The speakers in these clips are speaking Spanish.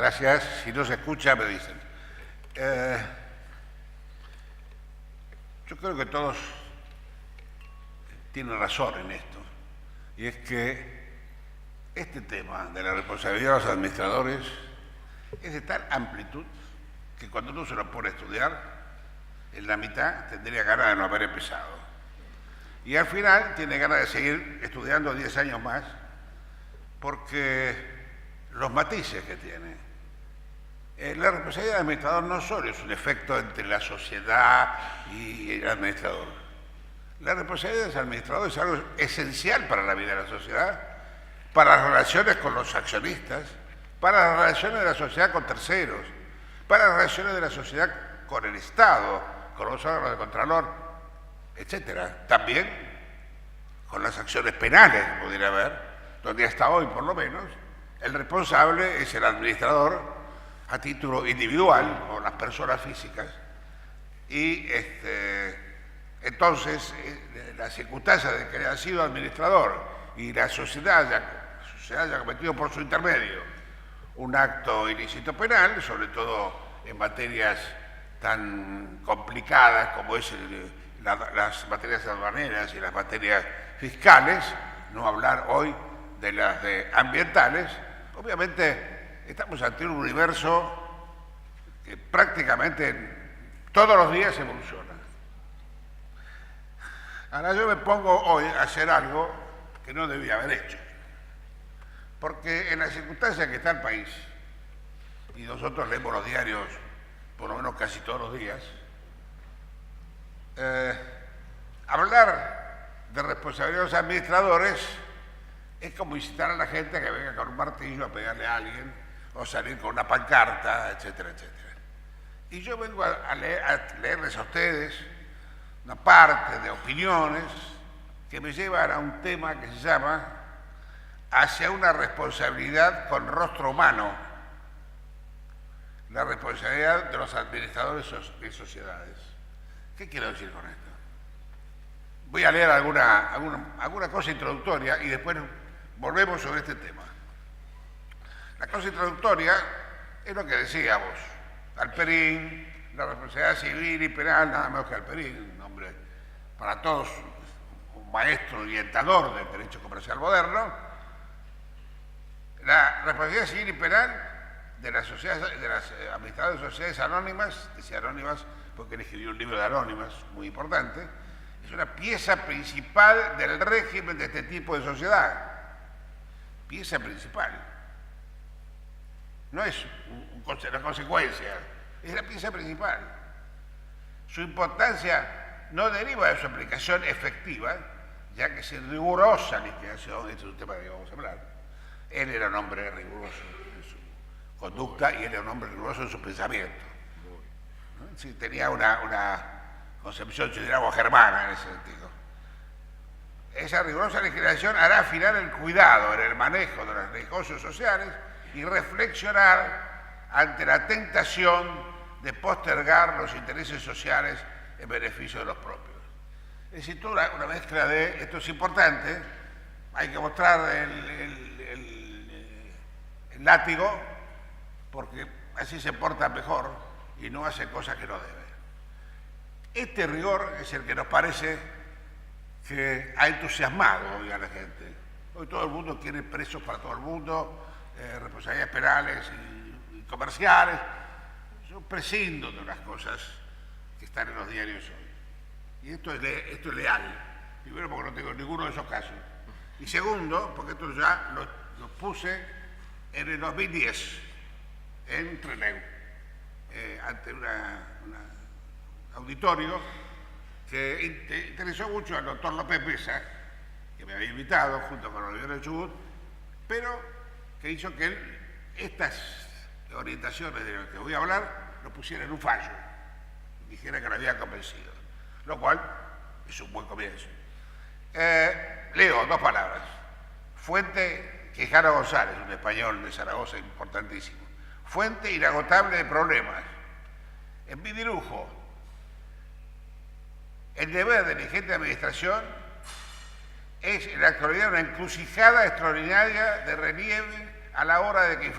Gracias. Si no se escucha, me dicen. Yo creo que todos tienen razón en esto. Y es que este tema de la responsabilidad de los administradores es de tal amplitud que cuando uno se lo pone a estudiar, en la mitad tendría ganas de no haber empezado. Y al final tiene ganas de seguir estudiando 10 años más, porque los matices que tiene. La responsabilidad del administrador no solo es un efecto entre la sociedad y el administrador. La responsabilidad del administrador es algo esencial para la vida de la sociedad, para las relaciones con los accionistas, para las relaciones de la sociedad con terceros, para las relaciones de la sociedad con el Estado, con los órganos de Contralor, etcétera. También con las acciones penales, pudiera haber, donde hasta hoy, por lo menos, el responsable es el administrador a título individual o las personas físicas. Y entonces, la circunstancia de que haya sido administrador y la sociedad haya cometido por su intermedio un acto ilícito penal, sobre todo en materias tan complicadas como es las materias aduaneras y las materias fiscales, no hablar hoy de las ambientales. Obviamente estamos ante un universo que prácticamente todos los días evoluciona. Ahora yo me pongo hoy a hacer algo que no debía haber hecho, porque en las circunstancias que está el país, y nosotros leemos los diarios por lo menos casi todos los días, hablar de responsabilidad de los administradores es como incitar a la gente a que venga con un martillo a pegarle a alguien o salir con una pancarta, etcétera, etcétera. Y yo vengo a leerles a ustedes una parte de opiniones que me llevan a un tema que se llama Hacia una responsabilidad con rostro humano, la responsabilidad de los administradores de sociedades. ¿Qué quiero decir con esto? Voy a leer alguna cosa introductoria y después volvemos sobre este tema. La cosa introductoria es lo que decíamos. Alperín, la responsabilidad civil y penal, nada menos que Alperín, un hombre para todos, un maestro orientador del derecho comercial moderno. La responsabilidad civil y penal de las administradores de sociedades anónimas, decía anónimas porque él escribió un libro de anónimas muy importante, es una pieza principal del régimen de este tipo de sociedad. Pieza principal. No es una consecuencia, es la pieza principal. Su importancia no deriva de su aplicación efectiva, ya que sin rigurosa liquidación, este es un tema que vamos a hablar, él era un hombre riguroso en su conducta y él era un hombre riguroso en su pensamiento. ¿No? Sí, tenía una concepción, yo diría, germana en ese sentido. Esa rigurosa legislación hará afinar el cuidado en el manejo de los negocios sociales y reflexionar ante la tentación de postergar los intereses sociales en beneficio de los propios. Es decir, toda una mezcla de, esto es importante, hay que mostrar el látigo porque así se porta mejor y no hace cosas que no debe. Este rigor es el que nos parece que ha entusiasmado hoy a la gente. Hoy todo el mundo quiere presos para todo el mundo, responsabilidades penales y comerciales. Yo prescindo de unas cosas que están en los diarios hoy. Y esto es leal. Primero porque no tengo ninguno de esos casos. Y segundo, porque esto ya lo puse en el 2010, en Trelew, ante un auditorio que interesó mucho al doctor López Mesa, que me había invitado junto con Oliver de Chubut, pero que hizo que él estas orientaciones de las que voy a hablar lo pusiera en un fallo, dijera que lo había convencido, lo cual es un buen comienzo. Leo dos palabras. Fuente Quijano González, un español de Zaragoza importantísimo. Fuente inagotable de problemas. En mi dibujo, el deber de la vigente administración es en la actualidad una encrucijada extraordinaria de relieve a la hora de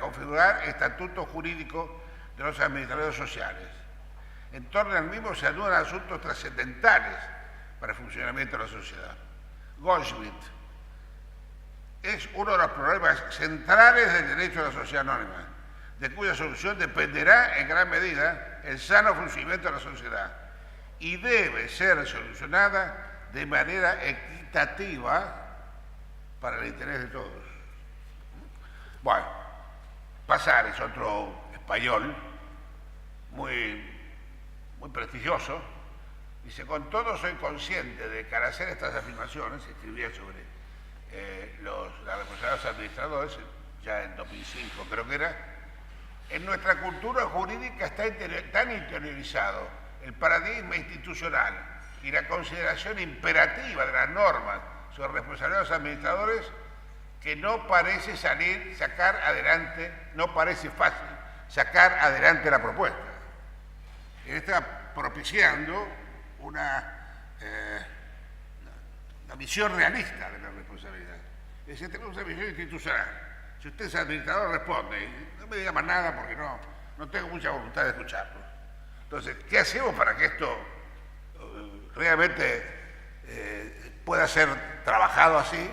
configurar estatutos jurídicos de los administradores sociales. En torno al mismo se anudan asuntos trascendentales para el funcionamiento de la sociedad. Goldschmidt es uno de los problemas centrales del derecho a la sociedad anónima, de cuya solución dependerá en gran medida el sano funcionamiento de la sociedad y debe ser solucionada de manera equitativa para el interés de todos. Bueno, Pasar es otro español muy prestigioso. Dice: con todo soy consciente de que al hacer estas afirmaciones, escribía sobre los responsabilidades administradores, ya en 2005 creo que era, en nuestra cultura jurídica está tan interiorizado el paradigma institucional y la consideración imperativa de las normas sobre responsabilidades administradores que no parece fácil sacar adelante la propuesta. Él está propiciando una visión realista de la responsabilidad. Es decir, tenemos una visión institucional. Si usted es administrador, responde. No me diga más nada porque no tengo mucha voluntad de escucharlo. Entonces, ¿qué hacemos para que esto realmente pueda ser trabajado así?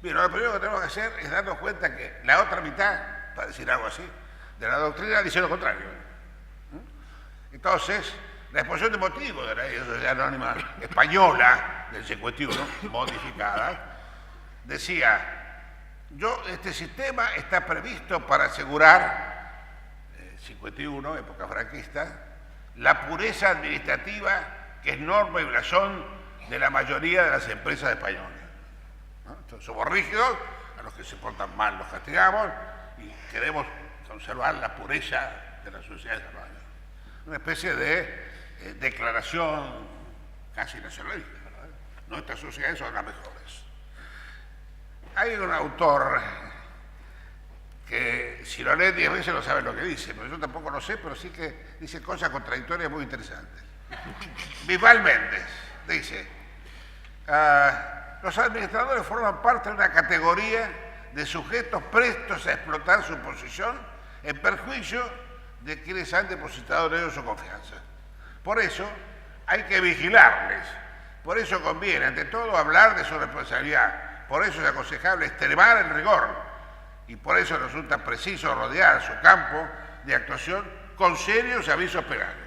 Bien, lo primero que tenemos que hacer es darnos cuenta que la otra mitad, para decir algo así, de la doctrina dice lo contrario. Entonces, la exposición de motivos de la Ley de Sociedad Anónima Española del 51, modificada, decía: este sistema está previsto para asegurar, 51, época franquista, la pureza administrativa que es norma y blasón de la mayoría de las empresas españolas. ¿No? Entonces, somos rígidos, a los que se portan mal los castigamos y queremos conservar la pureza de la sociedad anónima. Una especie de declaración casi nacionalista, ¿verdad? Nuestras sociedades son las mejores. Hay un autor que si lo lee 10 veces no sabe lo que dice, pero yo tampoco lo sé, pero sí que dice cosas contradictorias muy interesantes. Bisbal Méndez dice: los administradores forman parte de una categoría de sujetos prestos a explotar su posición en perjuicio de quienes han depositado en ellos su confianza. Por eso hay que vigilarles, por eso conviene ante todo hablar de su responsabilidad, por eso es aconsejable extremar el rigor y por eso resulta preciso rodear su campo de actuación con serios avisos penales.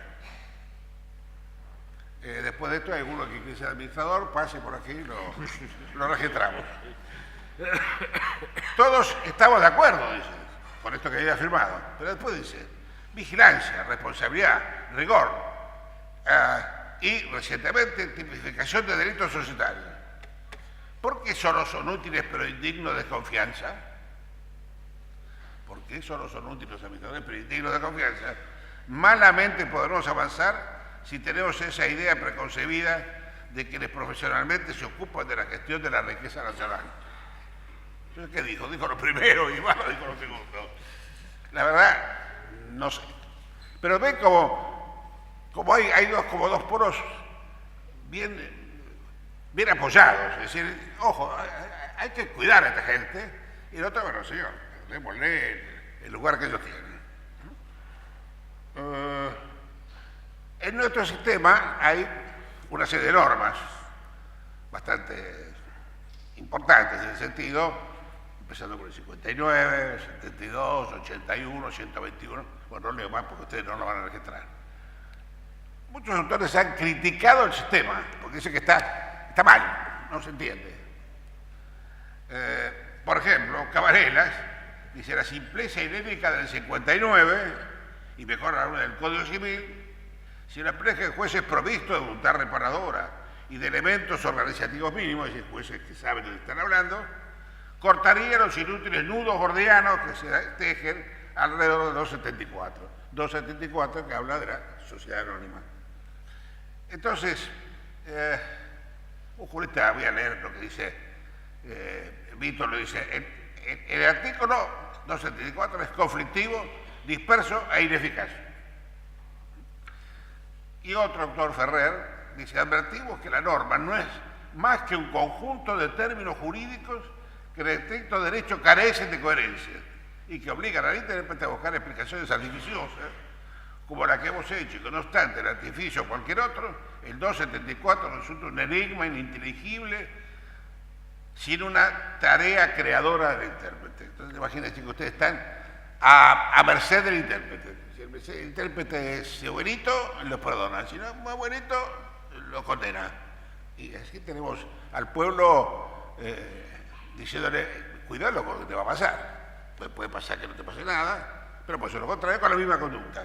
Después de esto, hay alguno que quiere ser administrador, pase por aquí y lo registramos. Todos estamos de acuerdo, dice, con esto que había afirmado, pero después dice: vigilancia, responsabilidad, rigor y recientemente tipificación de delitos societarios. ¿Por qué solo son útiles pero indignos de confianza? ¿Por qué solo son útiles los administradores pero indignos de confianza? Malamente podremos avanzar si tenemos esa idea preconcebida de quienes profesionalmente se ocupan de la gestión de la riqueza nacional. Entonces, ¿qué dijo? Dijo lo primero y bueno, dijo lo segundo. La verdad, no sé. Pero ven como hay dos poros bien apoyados. Es decir, ojo, hay que cuidar a esta gente. Y el otro, bueno, señor, démosle el lugar que ellos tienen. En nuestro sistema hay una serie de normas bastante importantes en el sentido, empezando por el 59, 72, 81, 121. Bueno, no leo más porque ustedes no lo van a registrar. Muchos autores han criticado el sistema porque dicen que está mal, no se entiende. Por ejemplo, Cabarelas dice: la simpleza inédita del 59 y mejor aún del Código Civil, si la empresa de jueces provisto de voluntad reparadora y de elementos organizativos mínimos, es decir, jueces que saben de lo que están hablando, cortaría los inútiles nudos gordianos que se tejen alrededor de 274. 274 que habla de la sociedad anónima. Entonces, un jurista, voy a leer lo que dice, Víctor lo dice: el artículo 274 es conflictivo, disperso e ineficaz. Y otro autor, Ferrer, dice: advertimos que la norma no es más que un conjunto de términos jurídicos que en el estricto derecho carecen de coherencia y que obligan al intérprete a buscar explicaciones artificiosas, como la que hemos hecho, y que no obstante el artificio o cualquier otro, el 274 resulta un enigma ininteligible sin una tarea creadora del intérprete. Entonces imagínense que ustedes están a merced del intérprete. Si el intérprete es buenito, los perdona. Si no es muy buenito, lo condena. Y así tenemos al pueblo diciéndole, cuidado con lo que te va a pasar. Pues puede pasar que no te pase nada, pero pues se lo contrae con la misma conducta.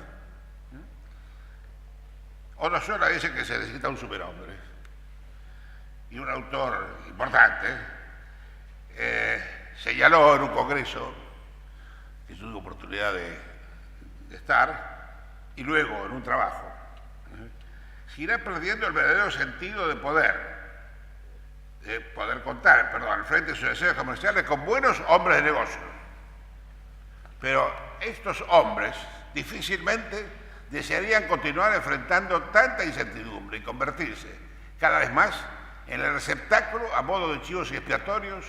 Otro solo dice que se necesita un superhombre. Y un autor importante señaló en un congreso que tuve oportunidad de estar, y luego en un trabajo, se irá perdiendo el verdadero sentido de poder contar, al frente de sus deseos comerciales con buenos hombres de negocios. Pero estos hombres difícilmente desearían continuar enfrentando tanta incertidumbre y convertirse cada vez más en el receptáculo, a modo de chivos expiatorios,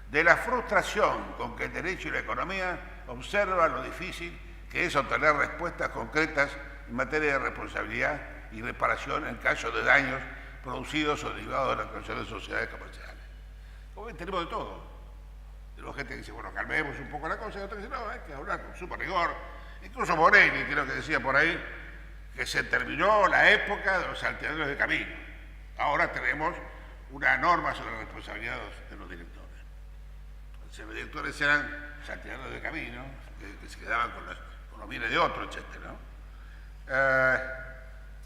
de la frustración con que el derecho y la economía observan lo difícil que es obtener respuestas concretas en materia de responsabilidad y reparación en caso de daños producidos o derivados de la actuación de sociedades comerciales. Como ven, tenemos de todo. Tenemos gente que dice, bueno, calmemos un poco la cosa, y otra que dice, no, hay que hablar con sumo rigor. Incluso Morelli, creo que decía por ahí, que se terminó la época de los salteadores de camino. Ahora tenemos una norma sobre la responsabilidad de los directores. Entonces, los directores eran salteadores de camino, que se quedaban con los bienes de otros, etc.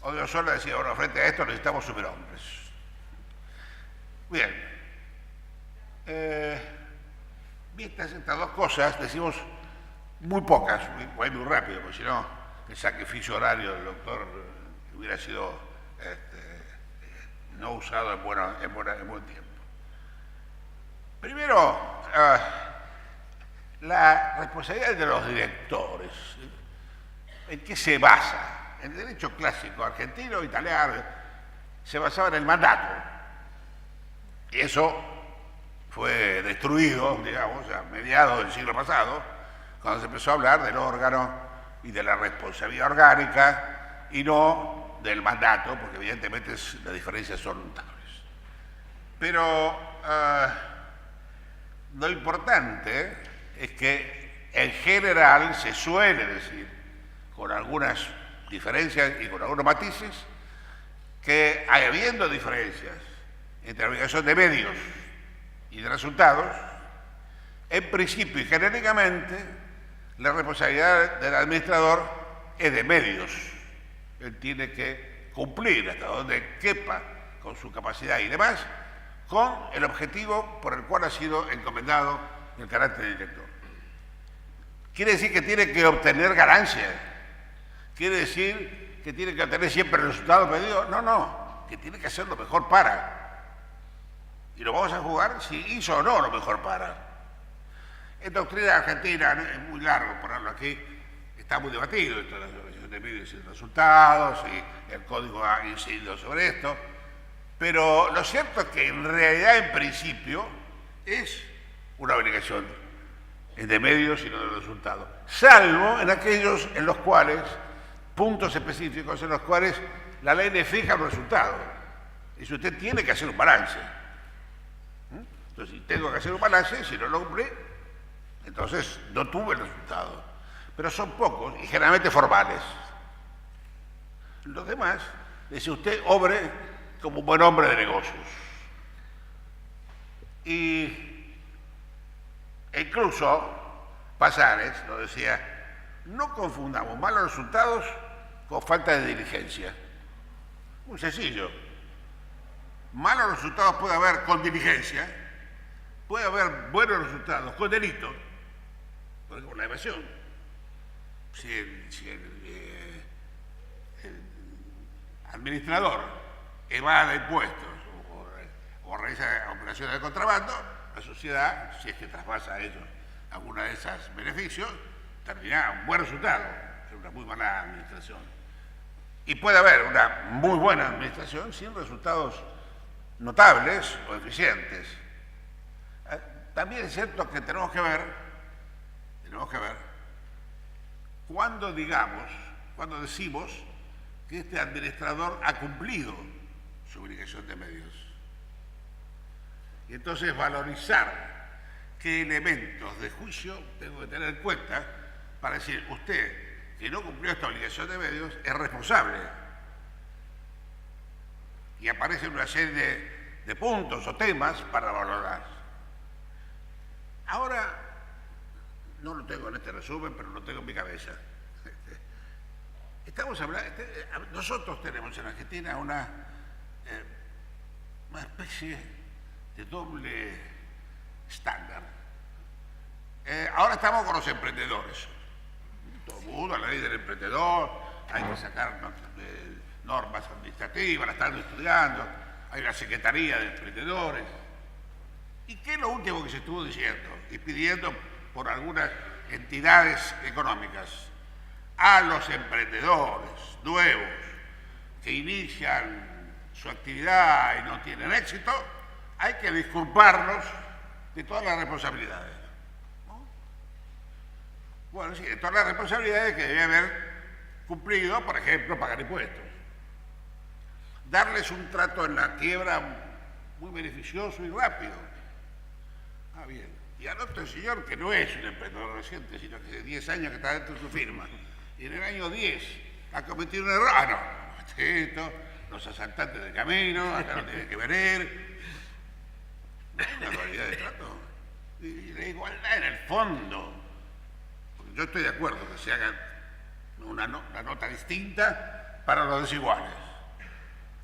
Odriozola decía, bueno, frente a esto necesitamos superhombres. Bien. Vistas estas dos cosas, decimos muy pocas, muy rápido, porque si no, el sacrificio horario del doctor hubiera sido no usado en buen tiempo. Primero, la responsabilidad de los directores. ¿En qué se basa? En el derecho clásico argentino, italiano, se basaba en el mandato. Y eso fue destruido, digamos, a mediados del siglo pasado, cuando se empezó a hablar del órgano y de la responsabilidad orgánica y no del mandato, porque evidentemente las diferencias son notables. Pero lo importante es que en general se suele decir, con algunas diferencias y con algunos matices, que habiendo diferencias entre la obligación de medios y de resultados, en principio y genéricamente, la responsabilidad del administrador es de medios. Él tiene que cumplir hasta donde quepa con su capacidad y demás, con el objetivo por el cual ha sido encomendado el carácter de director. ¿Quiere decir que tiene que obtener ganancias? ¿Quiere decir que tiene que obtener siempre el resultado pedido? No, que tiene que hacer lo mejor para. Y lo vamos a jugar si hizo o no lo mejor para. En doctrina argentina, es muy largo ponerlo aquí, está muy debatido esto de la organización de medios y resultados, y el código ha incidido sobre esto, pero lo cierto es que en realidad, en principio, es una obligación de medios y no de resultados, salvo en aquellos en los cuales, puntos específicos en los cuales la ley le fija los resultados. Y si usted tiene que hacer un balance. Entonces, si tengo que hacer un balance, si no lo cumplí, entonces no tuve el resultado. Pero son pocos y generalmente formales. Los demás, dice usted, obre como un buen hombre de negocios. E incluso Pasares lo decía, no confundamos malos resultados con falta de diligencia. Muy sencillo. Malos resultados puede haber con diligencia, puede haber buenos resultados con delito, por ejemplo, la evasión. Si el administrador evade impuestos o realiza operaciones de contrabando, la sociedad, si es que traspasa a ellos alguna de esos beneficios, tendrá un buen resultado, una muy mala administración. Y puede haber una muy buena administración sin resultados notables o eficientes. también es cierto que tenemos que ver cuando decimos que este administrador ha cumplido su obligación de medios. Y entonces valorizar qué elementos de juicio tengo que tener en cuenta para decir, usted que no cumplió esta obligación de medios es responsable. Y aparecen una serie de puntos o temas para valorar. Ahora, no lo tengo en este resumen, pero lo tengo en mi cabeza. Estamos hablando, nosotros tenemos en Argentina una especie de doble estándar. Ahora estamos con los emprendedores. Todo el mundo, la ley del emprendedor, hay que sacar normas administrativas, la están estudiando, hay una secretaría de emprendedores. ¿Y qué es lo último que se estuvo diciendo y pidiendo por algunas entidades económicas? A los emprendedores nuevos que inician su actividad y no tienen éxito, hay que disculparlos de todas las responsabilidades. ¿No? Bueno, sí, de todas las responsabilidades que debe haber cumplido, por ejemplo, pagar impuestos. Darles un trato en la quiebra muy beneficioso y rápido. Ah, bien. Y al otro señor que no es un emprendedor reciente, sino que hace 10 años que está dentro de su firma, y en el año 10 ha cometido un error. Ah, no, esto, los asaltantes del camino, hasta no tienen que venir. Una dualidad de trato. Y la igualdad en el fondo. Porque yo estoy de acuerdo que se haga una nota distinta para los desiguales,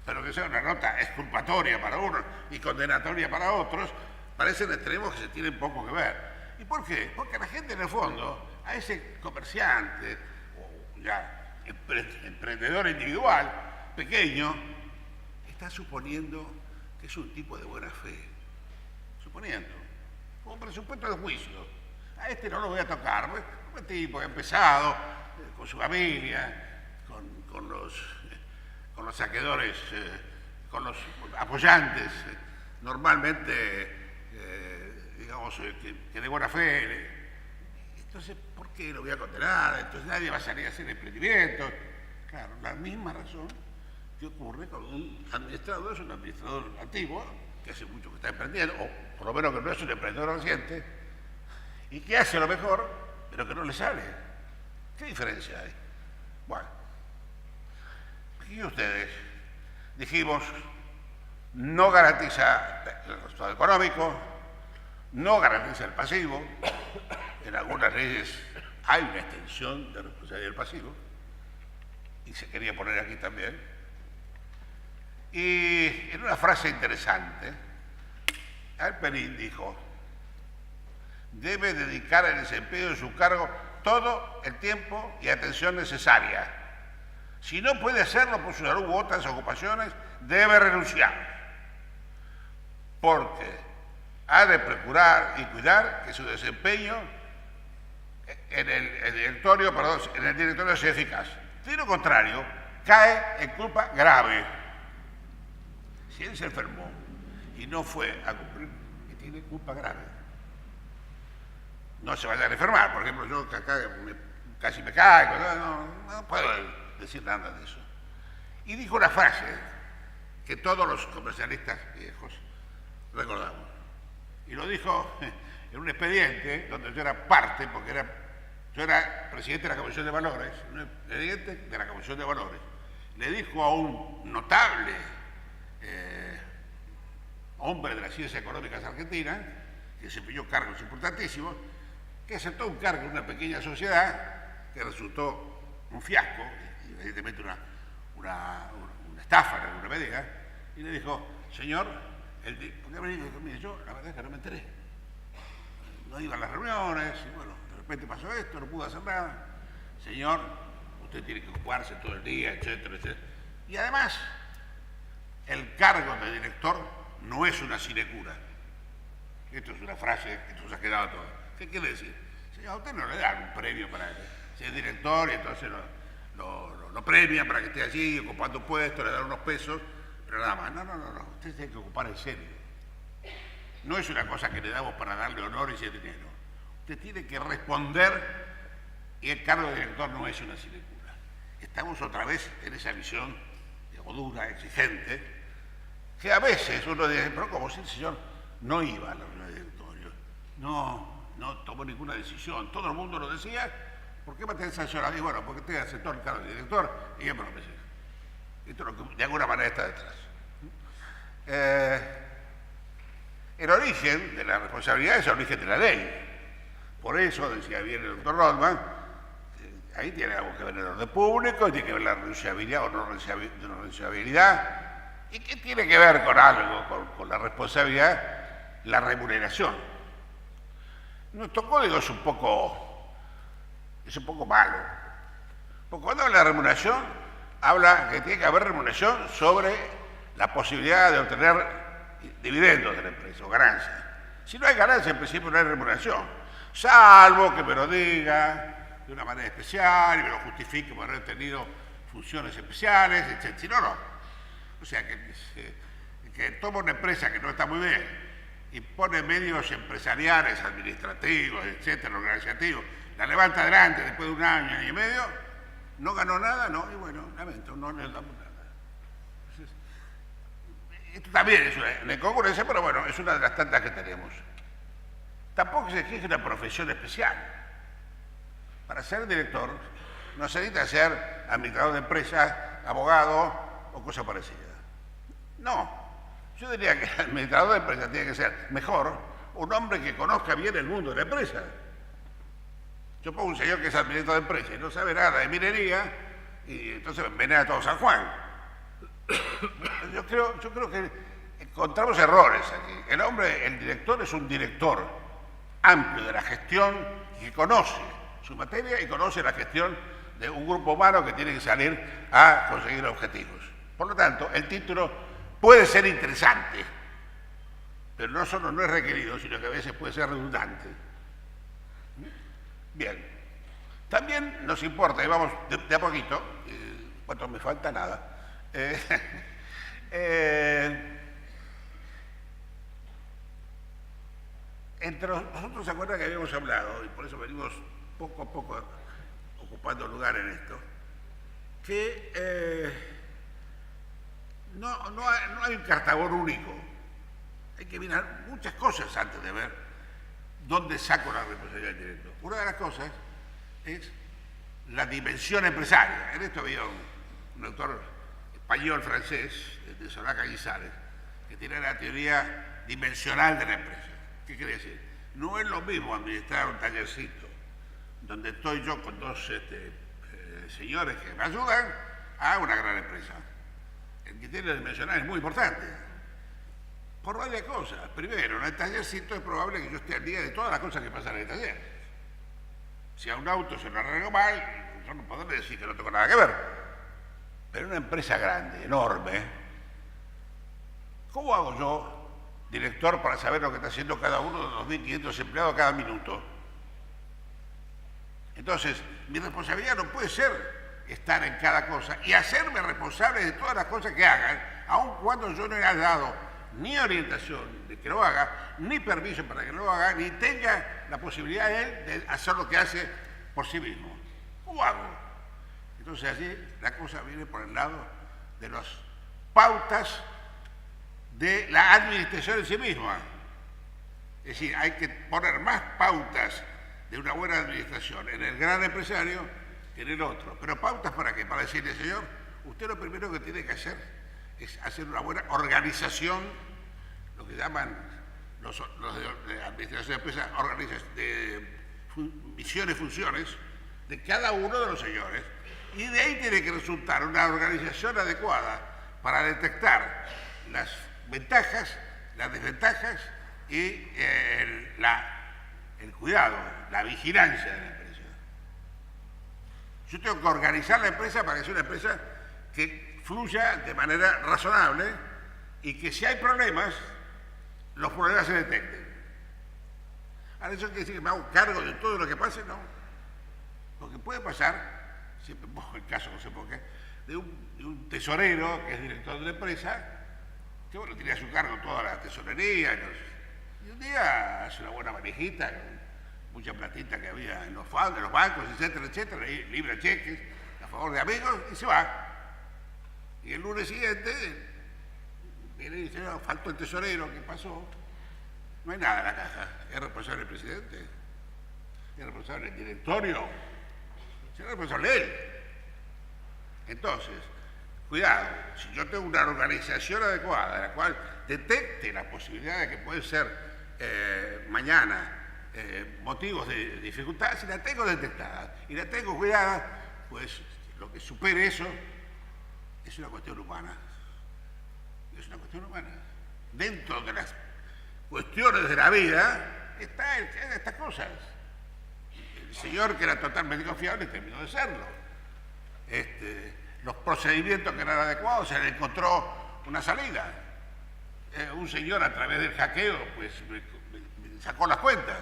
pero que sea una nota exculpatoria para unos y condenatoria para otros, parecen extremos que se tienen poco que ver. ¿Y por qué? Porque la gente en el fondo, a ese comerciante, ya emprendedor individual, pequeño, está suponiendo que es un tipo de buena fe. Suponiendo. Con un presupuesto de juicio. A este no lo voy a tocar. Un tipo que ha empezado con su familia, con los saqueadores, con los apoyantes, normalmente, digamos, que de buena fe. Entonces, ¿por qué lo voy a condenar? Entonces nadie va a salir a hacer emprendimiento. Claro, la misma razón que ocurre con un administrador, es un administrador antiguo, que hace mucho que está emprendiendo, o por lo menos que no es un emprendedor reciente, y que hace lo mejor, pero que no le sale. ¿Qué diferencia hay? Bueno, aquí ustedes dijimos, no garantiza el resultado económico, no garantiza el pasivo. En algunas leyes hay una extensión de responsabilidad del pasivo, y se quería poner aquí también. Y en una frase interesante, Alperín dijo, debe dedicar al desempeño de su cargo todo el tiempo y atención necesaria. Si no puede hacerlo por su salud u otras ocupaciones, debe renunciar, porque ha de procurar y cuidar que su desempeño en el directorio sea eficaz. De lo contrario, cae en culpa grave. Si él se enfermó y no fue a cumplir, que tiene culpa grave. No se vaya a enfermar. Por ejemplo, yo acá casi me caigo, no puedo decir nada de eso. Y dijo una frase que todos los comercialistas viejos recordamos. Y lo dijo en un expediente donde yo era parte, porque yo era presidente de la Comisión de Valores, un expediente de la Comisión de Valores. Le dijo a un notable hombre de las ciencias económicas argentinas, que desempeñó cargos importantísimos, que aceptó un cargo en una pequeña sociedad que resultó un fiasco, y evidentemente una estafa en alguna medida, y le dijo, señor, porque me dijo, mire, yo la verdad es que no me enteré. No iba a las reuniones, y bueno, de repente pasó esto, no pude hacer nada. Señor, usted tiene que ocuparse todo el día, etcétera, etcétera. Y además, el cargo de director no es una sinecura. Esto es una frase que nos ha quedado todo. ¿Qué quiere decir? Señor, a usted no le dan un premio para ser director y entonces lo premian para que esté allí ocupando un puesto, le dan unos pesos, pero nada más. No. Usted tiene que ocupar en serio. no es una cosa que le damos para darle honores y dinero. Usted tiene que responder y el cargo de director no es una sinecura. Estamos otra vez en esa visión, digamos, dura, exigente, que a veces uno dice, pero como si el señor no iba a la reunión de directorio, no tomó ninguna decisión, todo el mundo lo decía, ¿por qué mantener sancionado? Y bueno, porque usted aceptó el cargo de director y yo me lo pensé. Esto es lo que de alguna manera está detrás. El origen de la responsabilidad es el origen de la ley. Por eso, decía bien el doctor Rodman, ahí tiene algo que ver el orden público, y tiene que ver la renunciabilidad o no renunciabilidad, y que tiene que ver con algo, con la responsabilidad, la remuneración. Nuestro código es un poco malo. Porque cuando habla de remuneración, habla que tiene que haber remuneración sobre la posibilidad de obtener dividendos de la empresa o ganancias. Si no hay ganancia, en principio no hay remuneración, salvo que me lo diga de una manera especial y me lo justifique por haber tenido funciones especiales, etc. Si no, no. O sea, que toma una empresa que no está muy bien y pone medios empresariales, administrativos, etcétera, organizativos, la levanta adelante después de un año y medio, no ganó nada, no, y bueno, lamento, no le damos nada. Entonces, esto también es una incongruencia, pero bueno, es una de las tantas que tenemos. Tampoco se exige una profesión especial. Para ser director no se necesita ser administrador de empresas, abogado o cosa parecida. No, yo diría que el administrador de empresas tiene que ser mejor un hombre que conozca bien el mundo de la empresa. Yo pongo un señor que es administrador de empresas y no sabe nada de minería y entonces envenena a todo San Juan. Yo creo que encontramos errores aquí. El director es un director amplio de la gestión que conoce su materia y conoce la gestión de un grupo humano que tiene que salir a conseguir objetivos. Por lo tanto, el título puede ser interesante, pero no solo no es requerido, sino que a veces puede ser redundante. Bien. También nos importa, y vamos de a poquito, cuanto me falta nada, entre nosotros se acuerdan que habíamos hablado, y por eso venimos poco a poco ocupando lugar en esto, que no hay un cartabón único. Hay que mirar muchas cosas antes de ver dónde saco la responsabilidad del director. Una de las cosas es la dimensión empresaria. En esto había un autor español-francés, de Solá Cañizares, que tiene la teoría dimensional de la empresa. ¿Qué quiere decir? No es lo mismo administrar un tallercito donde estoy yo con dos señores que me ayudan a una gran empresa. El criterio dimensional es muy importante. Por varias cosas. Primero, en el tallercito es probable que yo esté al día de todas las cosas que pasan en el taller. Si a un auto se lo arreglo mal, yo no podré decir que no tengo nada que ver. Pero en una empresa grande, enorme, ¿cómo hago yo, director, para saber lo que está haciendo cada uno de los 2.500 empleados cada minuto? Entonces, mi responsabilidad no puede ser estar en cada cosa y hacerme responsable de todas las cosas que hagan, aun cuando yo no le haya dado ni orientación de que lo haga, ni permiso para que lo haga, ni tenga la posibilidad él de hacer lo que hace por sí mismo. ¿Cómo hago? Entonces allí la cosa viene por el lado de las pautas de la administración en sí misma. Es decir, hay que poner más pautas de una buena administración en el gran empresario que en el otro. ¿Pero pautas para qué? Para decirle, señor, usted lo primero que tiene que hacer es hacer una buena organización, lo que llaman los de administración de empresas, misiones, funciones, de cada uno de los señores, y de ahí tiene que resultar una organización adecuada para detectar las ventajas, las desventajas y el cuidado, la vigilancia de la empresa. Yo tengo que organizar la empresa para que sea una empresa que fluya de manera razonable y que si hay problemas, los problemas se detecten. Ahora, ¿eso quiere decir que me hago cargo de todo lo que pase? No. Lo que puede pasar, siempre pongo el caso, no sé por qué, de un tesorero que es director de la empresa, que bueno, tiene a su cargo toda la tesorería, Y un día hace una buena valijita, mucha platita que había en los bancos, etcétera, etcétera, y libra cheques a favor de amigos, y se va. Y el lunes siguiente viene y dice, no, faltó el tesorero, ¿qué pasó? No hay nada en la caja. ¿Es responsable el presidente? ¿Es responsable el directorio? ¿Es responsable él? Entonces, cuidado, si yo tengo una organización adecuada, en la cual detecte la posibilidad de que puede ser mañana motivos de dificultad, si la tengo detectada y la tengo cuidada, pues lo que supere eso es una cuestión humana. Es una cuestión humana. Dentro de las cuestiones de la vida están estas cosas. El señor que era totalmente confiable terminó de serlo. Los procedimientos que eran adecuados, se le encontró una salida. Un señor a través del hackeo pues me sacó las cuentas.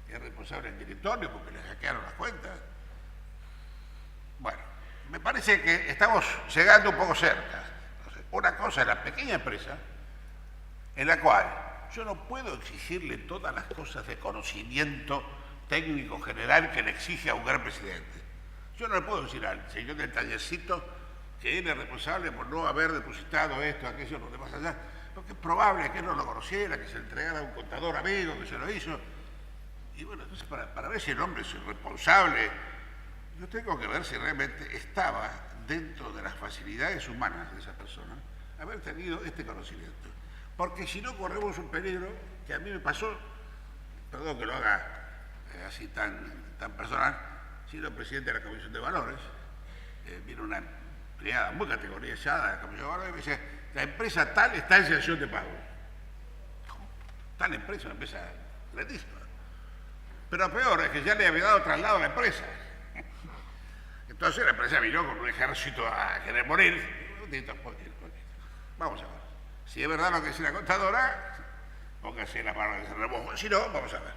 Es responsable del directorio porque le hackearon las cuentas. Bueno, me parece que estamos llegando un poco cerca. Entonces, una cosa es la pequeña empresa en la cual yo no puedo exigirle todas las cosas de conocimiento técnico general que le exige a un gran presidente. Yo no le puedo decir al señor del tallercito que él es responsable por no haber depositado esto, aquello, lo demás allá, porque es probable que él no lo conociera, que se le entregara a un contador amigo que se lo hizo. Y bueno, entonces para ver si el hombre es irresponsable, yo tengo que ver si realmente estaba dentro de las facilidades humanas de esa persona haber tenido este conocimiento. Porque si no corremos un peligro que a mí me pasó, perdón que lo haga así tan personal, siendo presidente de la Comisión de Valores, vino una empleada muy categorizada de la Comisión de Valores y me dice, la empresa tal está en sanción de pago. ¿Cómo? Tal empresa, una empresa grandísima. Pero peor es que ya le había dado traslado a la empresa. Entonces la empresa vino con un ejército a querer morir. Vamos a ver. Si es verdad lo que dice la contadora, póngase la mano en ese remojo. Si no, vamos a ver.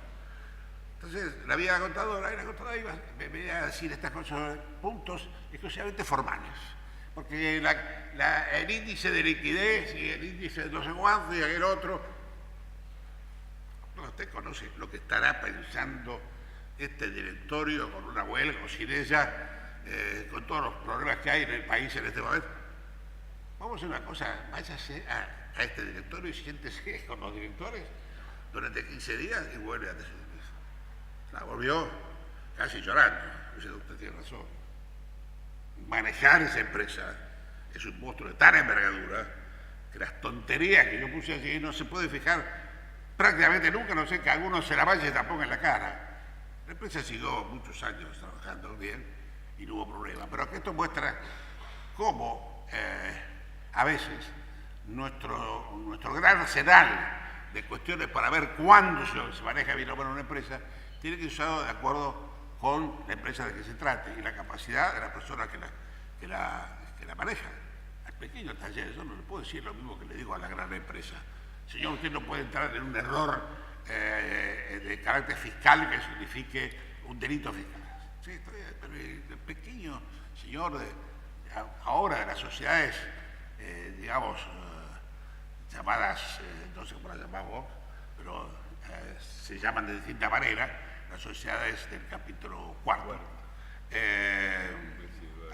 Entonces la vi a la contadora y la contadora me venía a decir estas cosas, puntos exclusivamente formales. Porque el índice de liquidez y el índice de no sé cuánto y aquel otro, usted conoce lo que estará pensando este directorio con una huelga o sin ella, con todos los problemas que hay en el país en este momento. Vamos a hacer una cosa, váyase a este directorio y siéntese con los directores durante 15 días y vuelve a decir. La volvió casi llorando. Dice, usted tiene razón. Manejar esa empresa es un monstruo de tal envergadura que las tonterías que yo puse allí no se puede fijar prácticamente nunca, no sé que alguno se la vaya y tampoco en la cara. La empresa siguió muchos años trabajando bien y no hubo problema. Pero esto muestra cómo a veces nuestro gran arsenal de cuestiones para ver cuándo se maneja bien o mal una empresa tiene que ser usado de acuerdo con la empresa de que se trate y la capacidad de la persona que la maneja. Al pequeño taller, yo no le puedo decir lo mismo que le digo a la gran empresa. Señor, usted no puede entrar en un error de carácter fiscal que signifique un delito fiscal. Sí, pero el pequeño señor ahora de las sociedades, digamos, llamadas, no sé cómo las llamamos, pero se llaman de distinta manera, las sociedades del capítulo cuarto.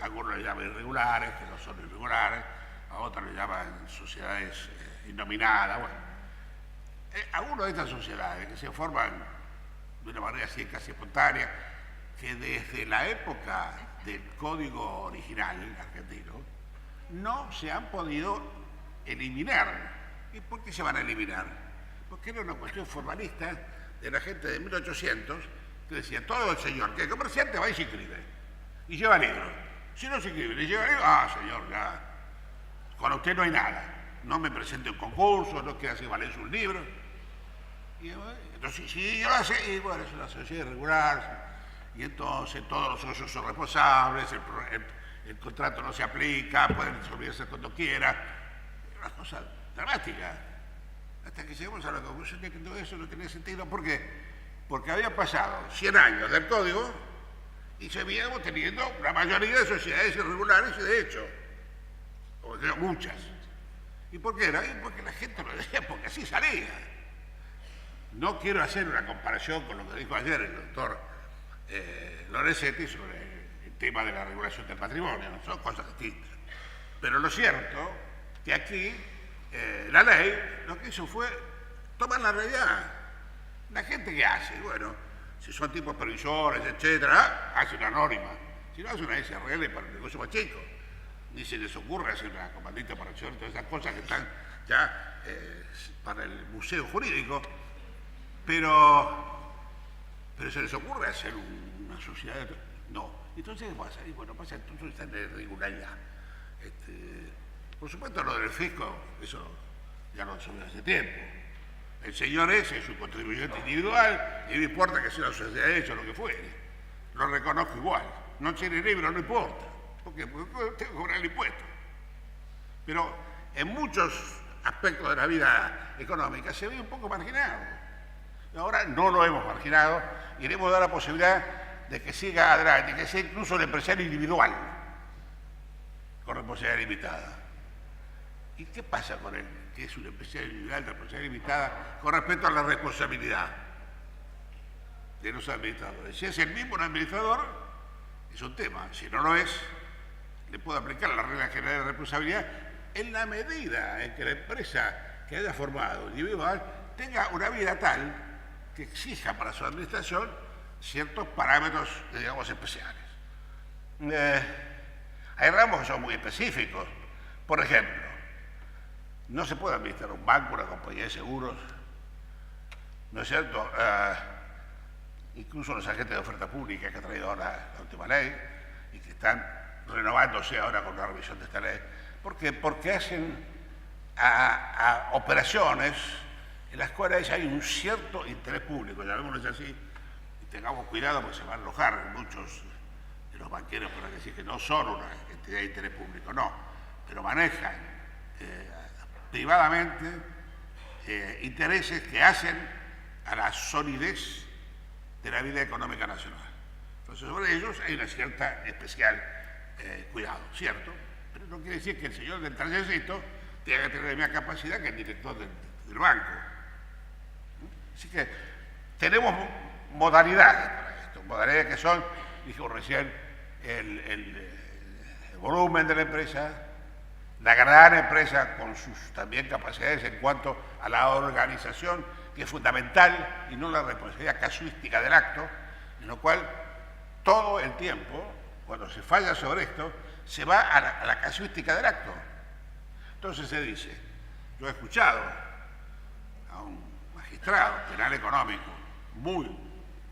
Algunos le llaman irregulares, que no son irregulares, a otros le llaman sociedades innominadas. Bueno, algunas de estas sociedades que se forman de una manera así casi espontánea, que desde la época del código original argentino no se han podido eliminar. ¿Y por qué se van a eliminar? Porque era una cuestión formalista de la gente de 1800 que decía, todo el señor que es comerciante va y se inscribe y lleva libro. Si no se inscribe y lleva libro, señor, ya, con usted no hay nada. No me presente un concurso, no quiera hacer valer sus libros. Y entonces, si yo lo hace, y bueno, es una sociedad irregular, y entonces todos los socios son responsables, el contrato no se aplica, pueden disolverse cuando quiera. Una cosa dramática. Hasta que llegamos a la conclusión de que todo eso no tenía sentido. ¿Por qué? Porque había pasado 100 años del código y seguíamos teniendo la mayoría de sociedades irregulares y de hecho, muchas. ¿Y por qué era? Porque la gente lo decía, porque así salía. no quiero hacer una comparación con lo que dijo ayer el doctor Lorenzetti sobre el tema de la regulación del patrimonio, ¿no? Son cosas distintas. Pero lo cierto que aquí la ley lo que hizo fue tomar la realidad. La gente que hace, bueno, si son tipos previsores, etcétera, hace una norma. Si no, hace una SRL para el negocio más chico. Ni se les ocurre hacer una comandita para acción, todas esas cosas que están ya para el museo jurídico. Pero se les ocurre hacer una sociedad. No. Entonces, ¿qué pasa? Y bueno, pasa entonces esta irregularidad. Por supuesto, lo del fisco, eso ya lo subió hace tiempo. El señor ese es un contribuyente individual y no importa que sea una sociedad de hecho o lo que fuere. Lo reconozco igual. No tiene libro, no importa. Porque tengo que cobrar el impuesto. Pero en muchos aspectos de la vida económica se ve un poco marginado. Y ahora no lo hemos marginado y le hemos dado la posibilidad de que siga adelante, que sea incluso el empresario individual con responsabilidad limitada. ¿Y qué pasa con él, que es un empresario individual de responsabilidad limitada, con respecto a la responsabilidad de los administradores? Si es el mismo un administrador, es un tema. Si no lo es, le puede aplicar la regla general de responsabilidad en la medida en que la empresa que haya formado individual tenga una vida tal que exija para su administración ciertos parámetros, digamos, especiales. Hay ramos que son muy específicos. Por ejemplo, no se puede administrar un banco, una compañía de seguros, ¿no es cierto? Incluso los agentes de oferta pública que ha traído ahora la última ley y que están renovándose ahora con la revisión de esta ley. ¿Por qué? Porque hacen a operaciones en las cuales hay un cierto interés público, llamémoslo así, y tengamos cuidado porque se van a enojar muchos de los banqueros por decir que no son una entidad de interés público, no, pero manejan privadamente intereses que hacen a la solidez de la vida económica nacional. Entonces, sobre ellos hay una cierta especial cuidado, ¿cierto? Pero no quiere decir que el señor del tallercito tenga que tener la misma capacidad que el director del banco. Así que tenemos modalidades para esto, modalidades que son, dijo recién, el volumen de la empresa, la gran empresa con sus también capacidades en cuanto a la organización, que es fundamental, y no la responsabilidad casuística del acto, en lo cual todo el tiempo, cuando se falla sobre esto, se va a la casuística del acto. Entonces se dice, yo he escuchado a un magistrado penal económico muy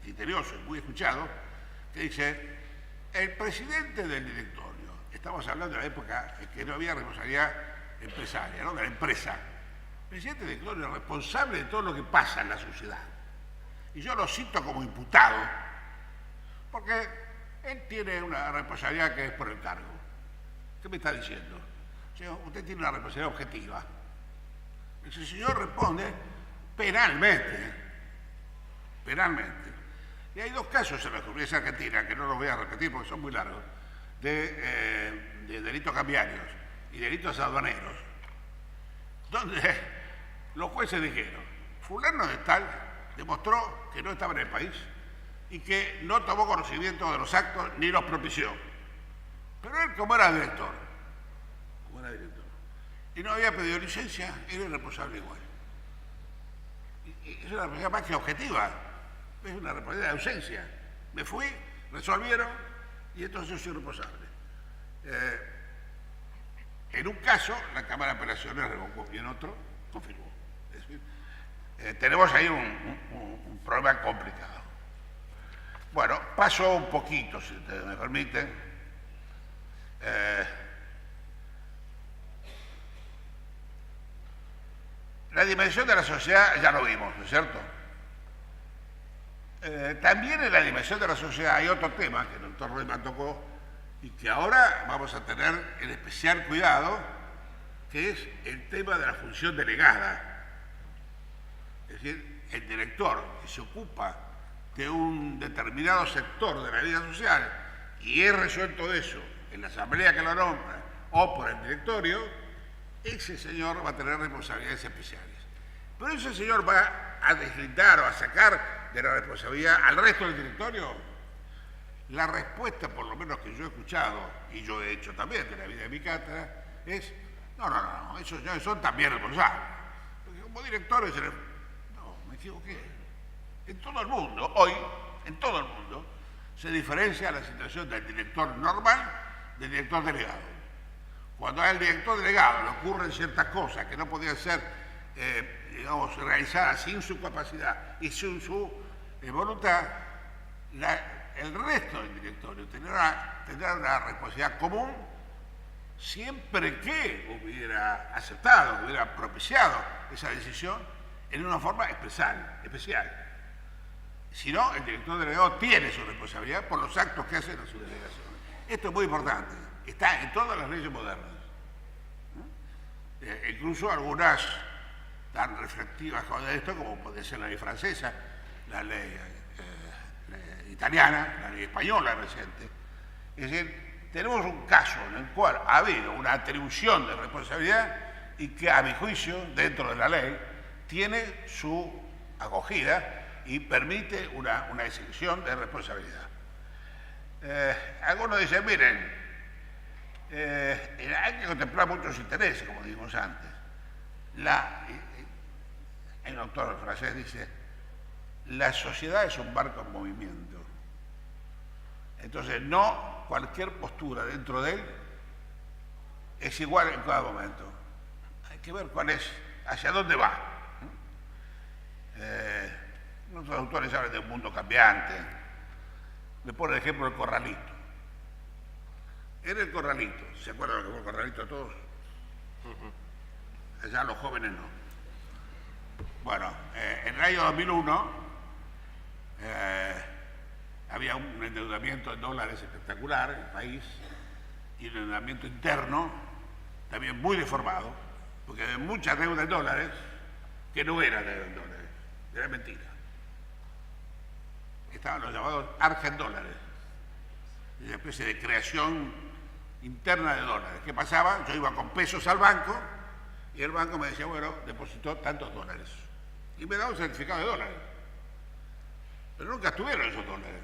criterioso y muy escuchado, que dice, el presidente del directorio, estamos hablando de la época en que no había responsabilidad empresaria, ¿no? De la empresa. El presidente del directorio es responsable de todo lo que pasa en la sociedad. Y yo lo cito como imputado, porque él tiene una responsabilidad que es por el cargo. ¿Qué me está diciendo? Señor, usted tiene una responsabilidad objetiva. El señor responde penalmente. Penalmente. Y hay dos casos en la justicia argentina, que no los voy a repetir porque son muy largos, de delitos cambiarios y delitos aduaneros, donde los jueces dijeron, fulano de tal demostró que no estaba en el país y que no tomó conocimiento de los actos ni los propició. Pero él, como era director, y no había pedido licencia, era responsable igual. Y es una responsabilidad más que objetiva, es una responsabilidad de ausencia. Me fui, resolvieron, y entonces yo soy responsable. En un caso, la Cámara de Apelaciones revocó y en otro confirmó. Es decir, tenemos ahí un problema complicado. Bueno, paso un poquito, si ustedes me permiten. La dimensión de la sociedad ya lo vimos, ¿no es cierto? También en la dimensión de la sociedad hay otro tema que el doctor Reutemann tocó y que ahora vamos a tener en especial cuidado, que es el tema de la función delegada. Es decir, el director que se ocupa de un determinado sector de la vida social y es resuelto eso en la asamblea que lo nombra o por el directorio, ese señor va a tener responsabilidades especiales. Pero ese señor va a deslindar o a sacar de la responsabilidad al resto del directorio? La respuesta, por lo menos que yo he escuchado, y yo he hecho también de la vida de mi cátedra, es, no, esos señores son también responsables. Porque como directores, no, me equivoqué. En todo el mundo, hoy, en todo el mundo, se diferencia la situación del director normal del director delegado. Cuando al director delegado le ocurren ciertas cosas que no podían ser, digamos, realizadas sin su capacidad y sin su voluntad, el resto del directorio tendrá una responsabilidad común siempre que hubiera aceptado, que hubiera propiciado esa decisión en una forma especial. Si no, el director delegado tiene su responsabilidad por los actos que hacen a su delegación. Esto es muy importante, está en todas las leyes modernas. Incluso algunas tan reflexivas con esto como puede ser la ley francesa, la ley italiana, la ley española reciente. Es decir, tenemos un caso en el cual ha habido una atribución de responsabilidad y que, a mi juicio, dentro de la ley, tiene su acogida y permite una exención de responsabilidad. Algunos dicen, miren, hay que contemplar muchos intereses, como dijimos antes. Hay un autor francés dice, la sociedad es un barco en movimiento. Entonces, no cualquier postura dentro de él es igual en cada momento. Hay que ver cuál es, hacia dónde va. Nuestros autores hablan de un mundo cambiante. Le ponen el ejemplo del corralito. Era el corralito. ¿Se acuerdan lo que fue el corralito todos? Allá los jóvenes no. Bueno, en el año 2001 había un endeudamiento en dólares espectacular en el país y un endeudamiento interno también muy deformado, porque había mucha deuda en dólares que no era deuda en dólares, era mentira. Estaban los llamados argendólares, una especie de creación interna de dólares. ¿Qué pasaba? Yo iba con pesos al banco y el banco me decía, bueno, depositó tantos dólares. Y me daba un certificado de dólares. Pero nunca estuvieron esos dólares.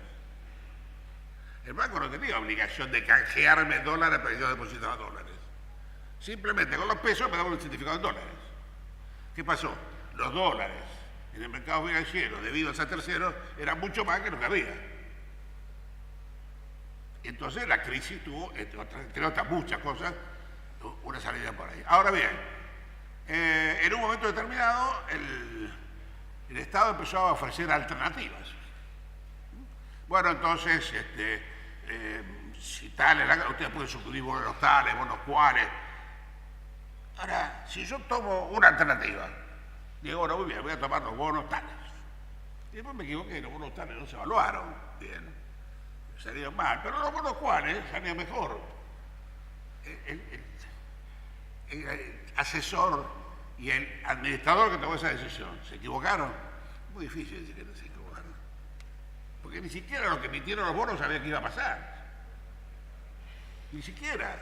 El banco no tenía obligación de canjearme dólares para que yo depositara dólares. Simplemente con los pesos me daban un certificado de dólares. ¿Qué pasó? Los dólares en el mercado financiero, debido a esos terceros, eran mucho más que lo que había. Entonces la crisis tuvo, entre otras muchas cosas, una salida por ahí. Ahora bien, en un momento determinado, el Estado empezó a ofrecer alternativas. Bueno, entonces, si tales, ustedes pueden suscribir bonos tales, bonos cuales. Ahora, si yo tomo una alternativa, digo, bueno, muy bien, voy a tomar los bonos tales. Y después me equivoqué, los bonos tales no se evaluaron bien, salieron mal, pero los bonos cuales salían mejor. El asesor y el administrador que tomó esa decisión, ¿se equivocaron? Muy difícil decir que no se equivocaron. Porque ni siquiera los que emitieron los bonos sabían qué iba a pasar. Ni siquiera.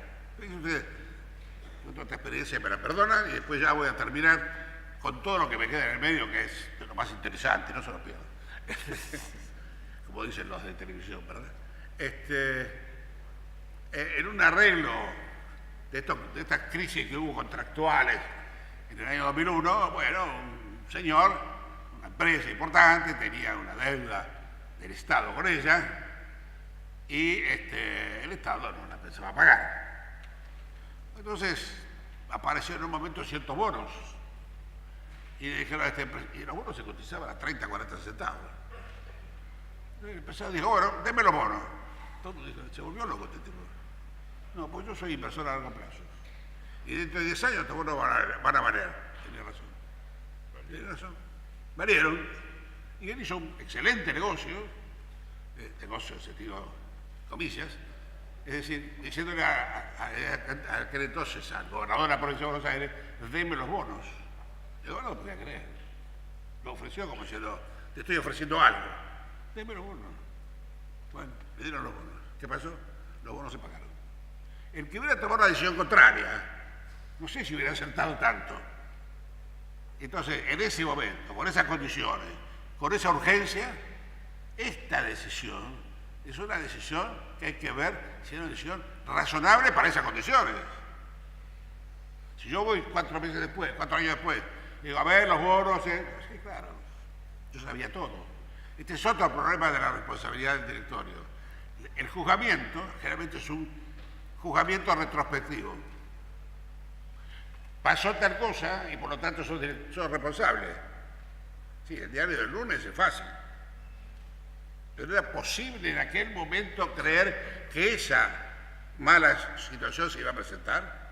Cuento esta experiencia, me la perdonan, y después ya voy a terminar con todo lo que me queda en el medio, que es de lo más interesante, no se lo pierdan. Como dicen los de televisión, ¿verdad? En un arreglo de estas crisis que hubo contractuales en el año 2001, bueno, un señor, una empresa importante, tenía una deuda del Estado con ella y el Estado no la pensaba pagar. Entonces apareció en un momento ciertos bonos y le dijeron a esta empresa, y los bonos se cotizaban a 30, 40 centavos. Y el empresario dijo, bueno, denme los bonos. Todo se volvió loco este tipo. No, pues yo soy inversor a largo plazo. Y dentro de 10 años estos bonos van a valer. Tenía razón. Valieron. Y él hizo un excelente negocio en sentido comillas, es decir, diciéndole a aquel entonces, al gobernador de la provincia de Buenos Aires, denme los bonos. El gobernador no podía creer. Lo ofreció como diciendo, te estoy ofreciendo algo. Denme los bonos. Bueno, le dieron los bonos. ¿Qué pasó? Los bonos se pagaron. El que hubiera tomado una decisión contraria, no sé si hubiera acertado tanto. Entonces, en ese momento, con esas condiciones, con esa urgencia, esta decisión es una decisión que hay que ver si es una decisión razonable para esas condiciones. Si yo voy 4 años después, digo, a ver, los bonos, sí, claro, yo sabía todo. Este es otro problema de la responsabilidad del directorio. El juzgamiento generalmente es un juzgamiento retrospectivo. Pasó tal cosa y por lo tanto sos responsable. Sí, el diario del lunes es fácil. Pero era posible en aquel momento creer que esa mala situación se iba a presentar.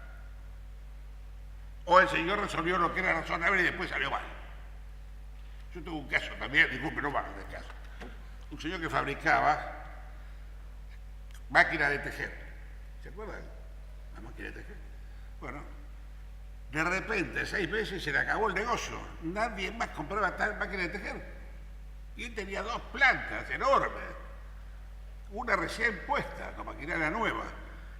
O el señor resolvió lo que era razonable y después salió mal. Yo tuve un caso también, disculpe, no más de caso. Un señor que fabricaba máquinas de tejer. ¿Se acuerdan? La máquina de tejer. Bueno, de repente, 6 meses se le acabó el negocio. Nadie más compraba tal máquina de tejer. Y él tenía 2 plantas enormes. Una recién puesta, con maquinaria nueva,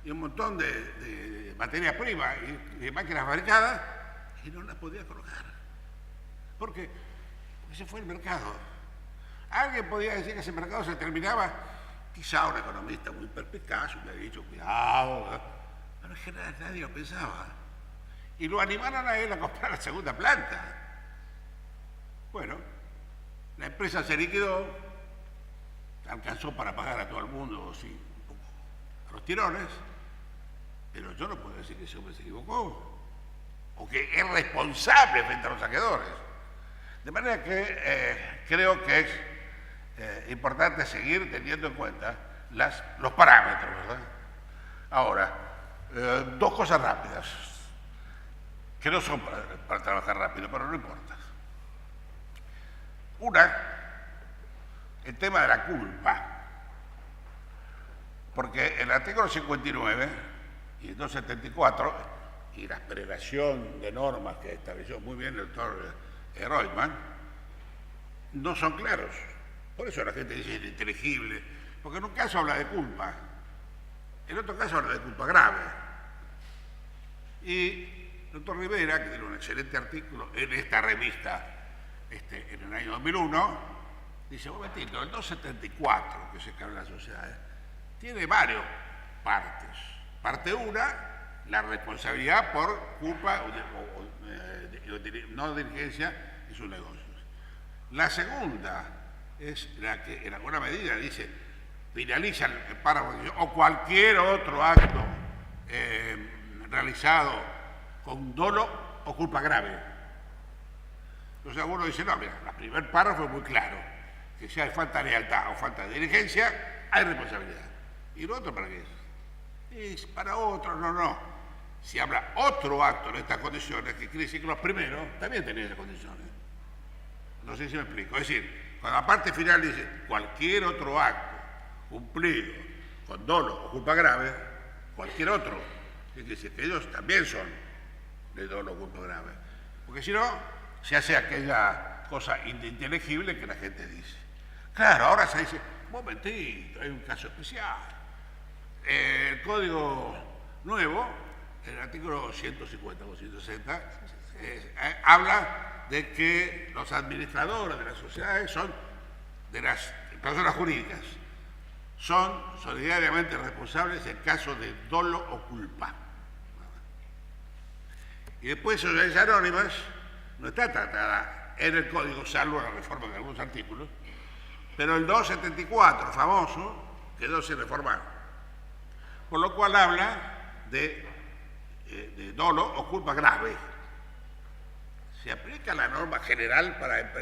y un montón de materia prima y de máquinas fabricadas, y no las podía colocar. ¿Por qué? Porque se fue el mercado. Alguien podía decir que ese mercado se terminaba, quizá un economista muy perspicaz me había dicho, cuidado, ¿eh? Pero en general nadie lo pensaba. Y lo animaron a él a comprar la segunda planta. Bueno, la empresa se liquidó, alcanzó para pagar a todo el mundo, sí, un poco a los tirones, pero yo no puedo decir que ese hombre se equivocó, o que es responsable frente a los saqueadores. De manera que creo que es importante seguir teniendo en cuenta los parámetros, ¿verdad? Ahora, 2 cosas rápidas, que no son para trabajar rápido, pero no importa. Una, el tema de la culpa, porque el artículo 59 y el 274 y la prelación de normas que estableció muy bien el doctor Reutemann no son claros. Por eso la gente dice ininteligible, porque en un caso habla de culpa, en otro caso habla de culpa grave. Y el doctor Rivera, que tiene un excelente artículo en esta revista en el año 2001, dice, un momentito, el 274, que se habla de las sociedades, tiene varias partes. Parte 1, la responsabilidad por culpa o no diligencia en sus negocios. La segunda es la que en alguna medida dice, finaliza el párrafo o cualquier otro acto realizado con dolo o culpa grave. Entonces alguno dice, no, mira, el primer párrafo es muy claro, que si hay falta de lealtad o falta de diligencia, hay responsabilidad. ¿Y el otro para qué es? Y para otro, no. Si habla otro acto en estas condiciones, que quiere decir que los primeros también tenían esas condiciones. No sé si me explico. Es decir, cuando la parte final dice cualquier otro acto cumplido con dolo o culpa grave, cualquier otro, quiere decir que ellos también son de dolo o culpa grave. Porque si no, se hace aquella cosa ininteligible que la gente dice. Claro, ahora se dice, un momentito, hay un caso especial. El código nuevo, el artículo 150 o 160, habla de que los administradores de las sociedades son, de las personas jurídicas, son solidariamente responsables en caso de dolo o culpa. Y después sociedades anónimas no está tratada en el código, salvo la reforma de algunos artículos, pero el 274, famoso, quedó sin reformar. Por lo cual habla de dolo o culpa grave. ¿Se aplica la norma general para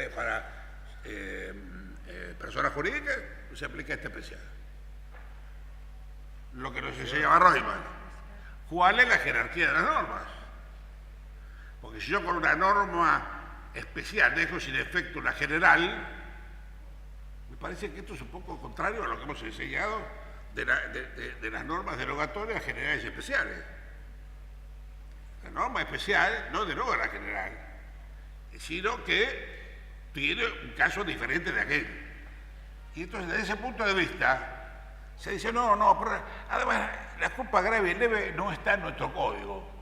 personas jurídicas o se aplica esta especial? Lo que nos enseñaba Reutemann. ¿Cuál es la jerarquía de las normas? Porque si yo con una norma especial dejo sin efecto una general, me parece que esto es un poco contrario a lo que hemos enseñado de las normas derogatorias generales y especiales. La norma especial no deroga la general, sino que tiene un caso diferente de aquel. Y entonces, desde ese punto de vista, se dice, no, pero además la culpa grave y leve no está en nuestro código.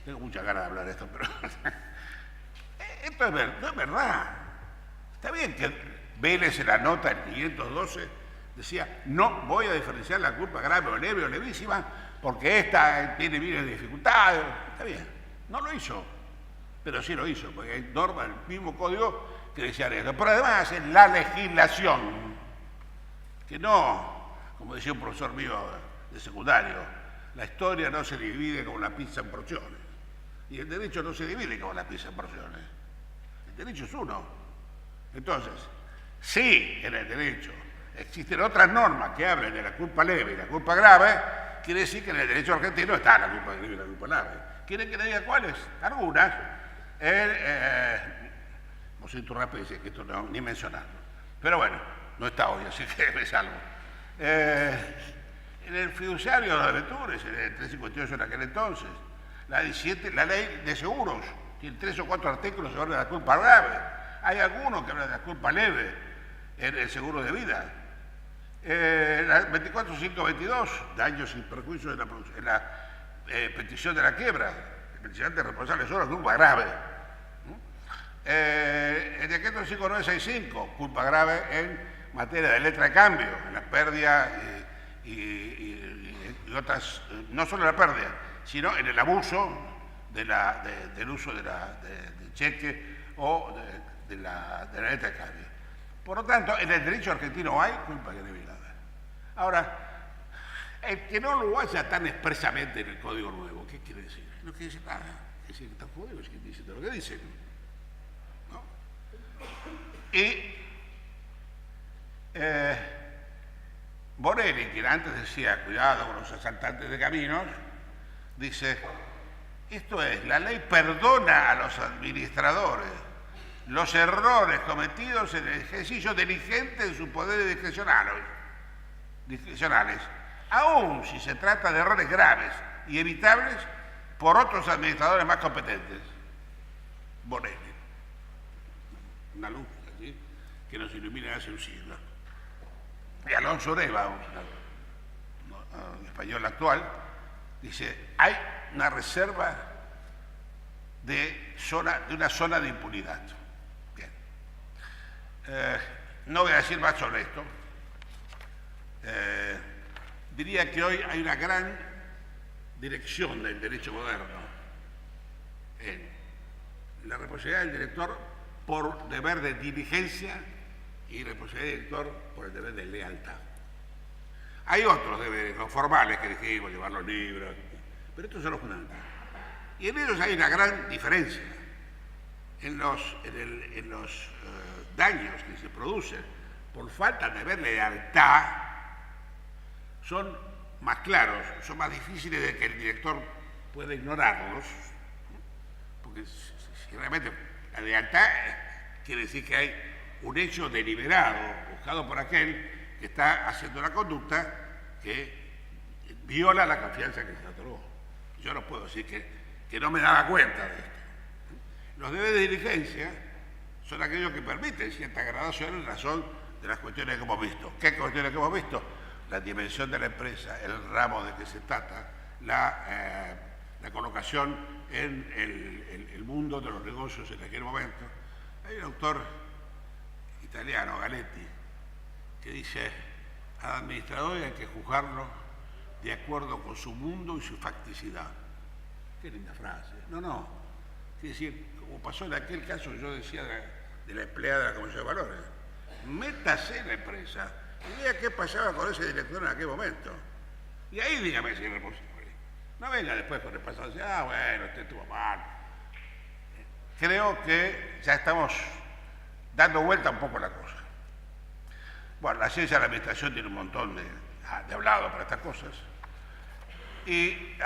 Tengo muchas ganas de hablar de esto, pero esto no es verdad. Está bien que Vélez en la nota del 512 decía, no voy a diferenciar la culpa grave o leve o levísima porque esta tiene miles de dificultades. Está bien, no lo hizo, pero sí lo hizo, porque hay normas del mismo código que decían eso. Pero además en la legislación, que no, como decía un profesor mío de secundario, la historia no se divide como la pizza en porciones. Y el derecho no se divide como la pizza en porciones. El derecho es uno. Entonces, si en el derecho existen otras normas que hablen de la culpa leve y la culpa grave, quiere decir que en el derecho argentino está la culpa leve y la culpa grave. ¿Quieren que le diga cuáles? Algunas. José Iturrapé dice que esto no, ni mencionarlo. Pero bueno, no está hoy, así que me salvo. En el fiduciario de los debentures, en el 358 en aquel entonces, la 17, la ley de seguros, tiene 3 o 4 artículos sobre la culpa grave. Hay algunos que hablan de la culpa leve en el seguro de vida. La 24522, daños y perjuicios en la petición de la quiebra. El peticionante responsable solo de culpa grave. El decreto 5965, culpa grave en materia de letra de cambio, en la pérdida y otras, no solo la pérdida, sino en el abuso del uso de cheque o de la letra de cambio. Por lo tanto, en el derecho argentino hay culpa grave y grave. Ahora, el que no lo haya tan expresamente en el Código Nuevo, ¿qué quiere decir? No quiere decir nada. Quiere decir que está jodido, es que dice todo lo que dicen. ¿No? Y Borelli, quien antes decía, cuidado con los asaltantes de caminos, dice, esto es, la ley perdona a los administradores los errores cometidos en el ejercicio diligente de sus poderes discrecionales, aun si se trata de errores graves y evitables por otros administradores más competentes. Borelli, una luz ¿sí? que nos ilumina hace un siglo. Y Alonso Oreva, un español actual, dice, hay una reserva de una zona de impunidad. Bien. No voy a decir más sobre esto. Diría que hoy hay una gran dirección del derecho moderno en la responsabilidad del director por deber de diligencia y responsabilidad del director por el deber de lealtad. Hay otros deberes, los formales que dijimos, llevar los libros, pero estos son los fundamentales. Y en ellos hay una gran diferencia. En los daños que se producen por falta de deber de lealtad son más claros, son más difíciles de que el director pueda ignorarlos, porque si realmente la lealtad quiere decir que hay un hecho deliberado, buscado por aquel que está haciendo una conducta que viola la confianza que se otorgó. Yo no puedo decir que no me daba cuenta de esto. Los deberes de diligencia son aquellos que permiten cierta gradación en razón de las cuestiones que hemos visto. ¿Qué cuestiones que hemos visto? La dimensión de la empresa, el ramo de que se trata, la colocación en el mundo de los negocios en aquel momento. Hay un autor italiano, Galetti, que dice, al administrador hay que juzgarlo de acuerdo con su mundo y su facticidad. Qué linda frase. No. Quiere decir, como pasó en aquel caso, yo decía de la empleada de la Comisión de Valores, métase en la empresa y vea qué pasaba con ese director en aquel momento. Y ahí dígame si es responsable. No venga después con el pasado y dice, bueno, usted estuvo mal. Creo que ya estamos dando vuelta un poco la cosa. Bueno, la ciencia de la administración tiene un montón de hablado para estas cosas. Y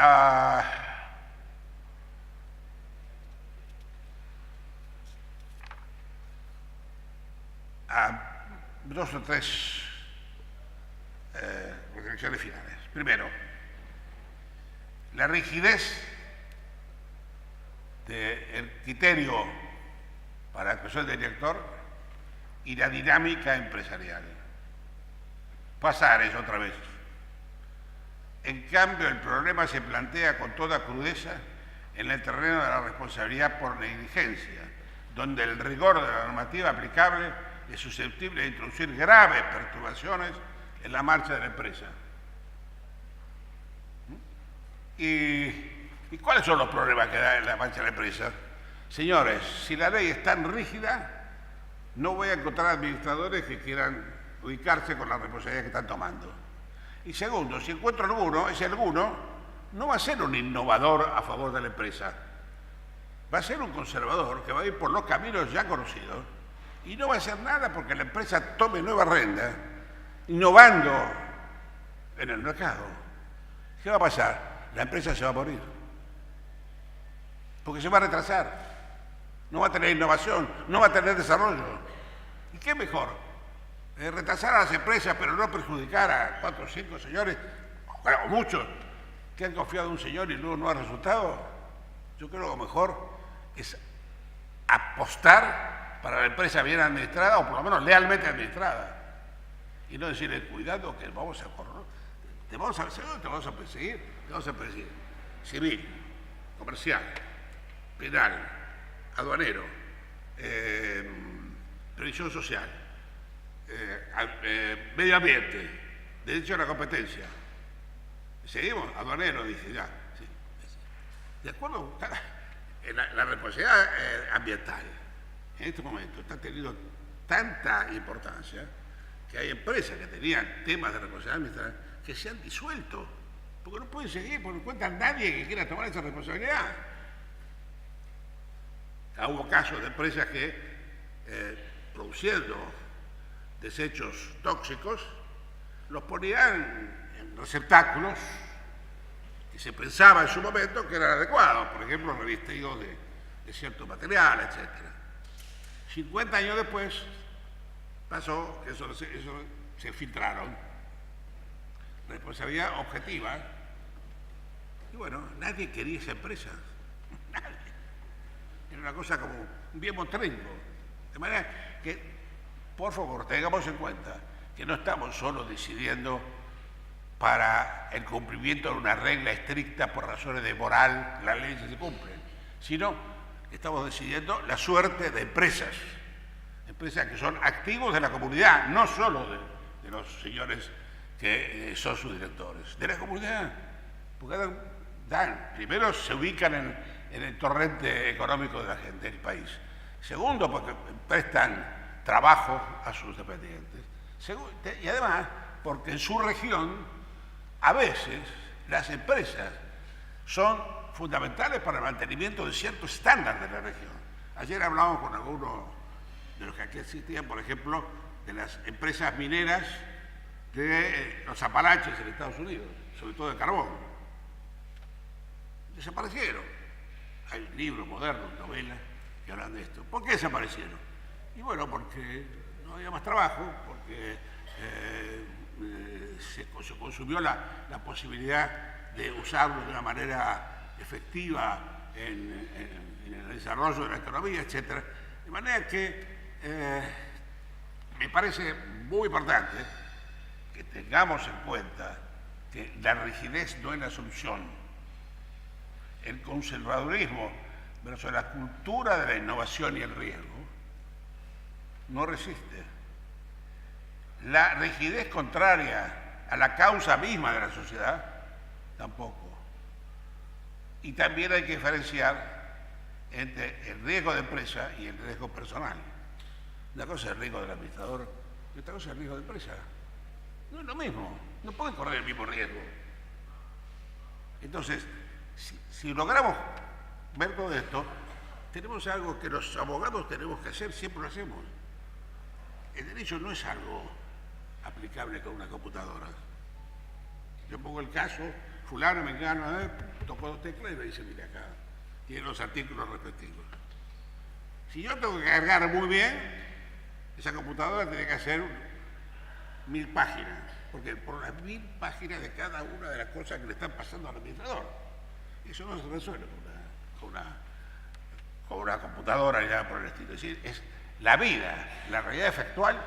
dos o tres reflexiones finales. Primero, la rigidez del criterio para la actuación del director y la dinámica empresarial. Pasar eso otra vez. En cambio, el problema se plantea con toda crudeza en el terreno de la responsabilidad por negligencia, donde el rigor de la normativa aplicable es susceptible de introducir graves perturbaciones en la marcha de la empresa. ¿Y cuáles son los problemas que da en la marcha de la empresa? Señores, si la ley es tan rígida, no voy a encontrar administradores que quieran ubicarse con la responsabilidad que están tomando. Y segundo, si encuentro alguno, ese alguno no va a ser un innovador a favor de la empresa. Va a ser un conservador que va a ir por los caminos ya conocidos y no va a hacer nada porque la empresa tome nueva rienda, innovando en el mercado. ¿Qué va a pasar? La empresa se va a morir. Porque se va a retrasar. No va a tener innovación, no va a tener desarrollo. ¿Y qué mejor? Retrasar a las empresas, pero no perjudicar a 4 o 5 señores, o muchos, que han confiado en un señor y luego no ha resultado. Yo creo que lo mejor es apostar para la empresa bien administrada, o por lo menos lealmente administrada. Y no decirle, cuidado que vamos a correr. Te vamos a perseguir, civil, comercial, penal, aduanero, previsión social, medio ambiente, derecho a la competencia. Seguimos, aduanero, dije ya. Sí. De acuerdo, la responsabilidad ambiental en este momento está teniendo tanta importancia que hay empresas que tenían temas de responsabilidad ambiental que se han disuelto, porque no pueden seguir, porque no encuentran nadie que quiera tomar esa responsabilidad. Hubo casos de empresas que, produciendo desechos tóxicos, los ponían en receptáculos que se pensaba en su momento que eran adecuados, por ejemplo, revestidos de cierto material, etc. 50 años después pasó que eso se filtraron. Responsabilidad objetiva. Y bueno, nadie quería esa empresa. Nadie. Era una cosa como un bien mostrenco. De manera que, por favor, tengamos en cuenta que no estamos solo decidiendo para el cumplimiento de una regla estricta por razones de moral, las leyes se cumplen, sino que estamos decidiendo la suerte de empresas que son activos de la comunidad, no solo de los señores que son sus directores, de la comunidad, porque primero se ubican en el torrente económico de la gente del país, segundo porque prestan trabajo a sus dependientes, y además porque en su región a veces las empresas son fundamentales para el mantenimiento de cierto estándar de la región. Ayer hablamos con algunos de los que aquí existían, por ejemplo, de las empresas mineras de los Apalaches en Estados Unidos, sobre todo de carbón. Desaparecieron. Hay libros modernos, novelas, que hablan de esto. ¿Por qué desaparecieron? Y bueno, porque no había más trabajo, porque se consumió la posibilidad de usarlo de una manera efectiva en el desarrollo de la economía, etc. De manera que me parece muy importante que tengamos en cuenta que la rigidez no es la solución. El conservadurismo versus la cultura de la innovación y el riesgo no resiste. La rigidez contraria a la causa misma de la sociedad tampoco. Y también hay que diferenciar entre el riesgo de empresa y el riesgo personal. Una cosa es el riesgo del administrador y otra cosa es el riesgo de empresa. No es lo mismo, no pueden correr el mismo riesgo. Entonces, si logramos ver todo esto, tenemos algo que los abogados tenemos que hacer, siempre lo hacemos. El derecho no es algo aplicable con una computadora. Yo pongo el caso, fulano, mengano, toco 2 teclas y me dice, mire acá, tiene los artículos respectivos. Si yo tengo que cargar muy bien, esa computadora tiene que hacer 1000 páginas, porque por las 1000 páginas de cada una de las cosas que le están pasando al administrador. Eso no se resuelve con una computadora y nada por el estilo. Es decir, es la vida, la realidad efectual,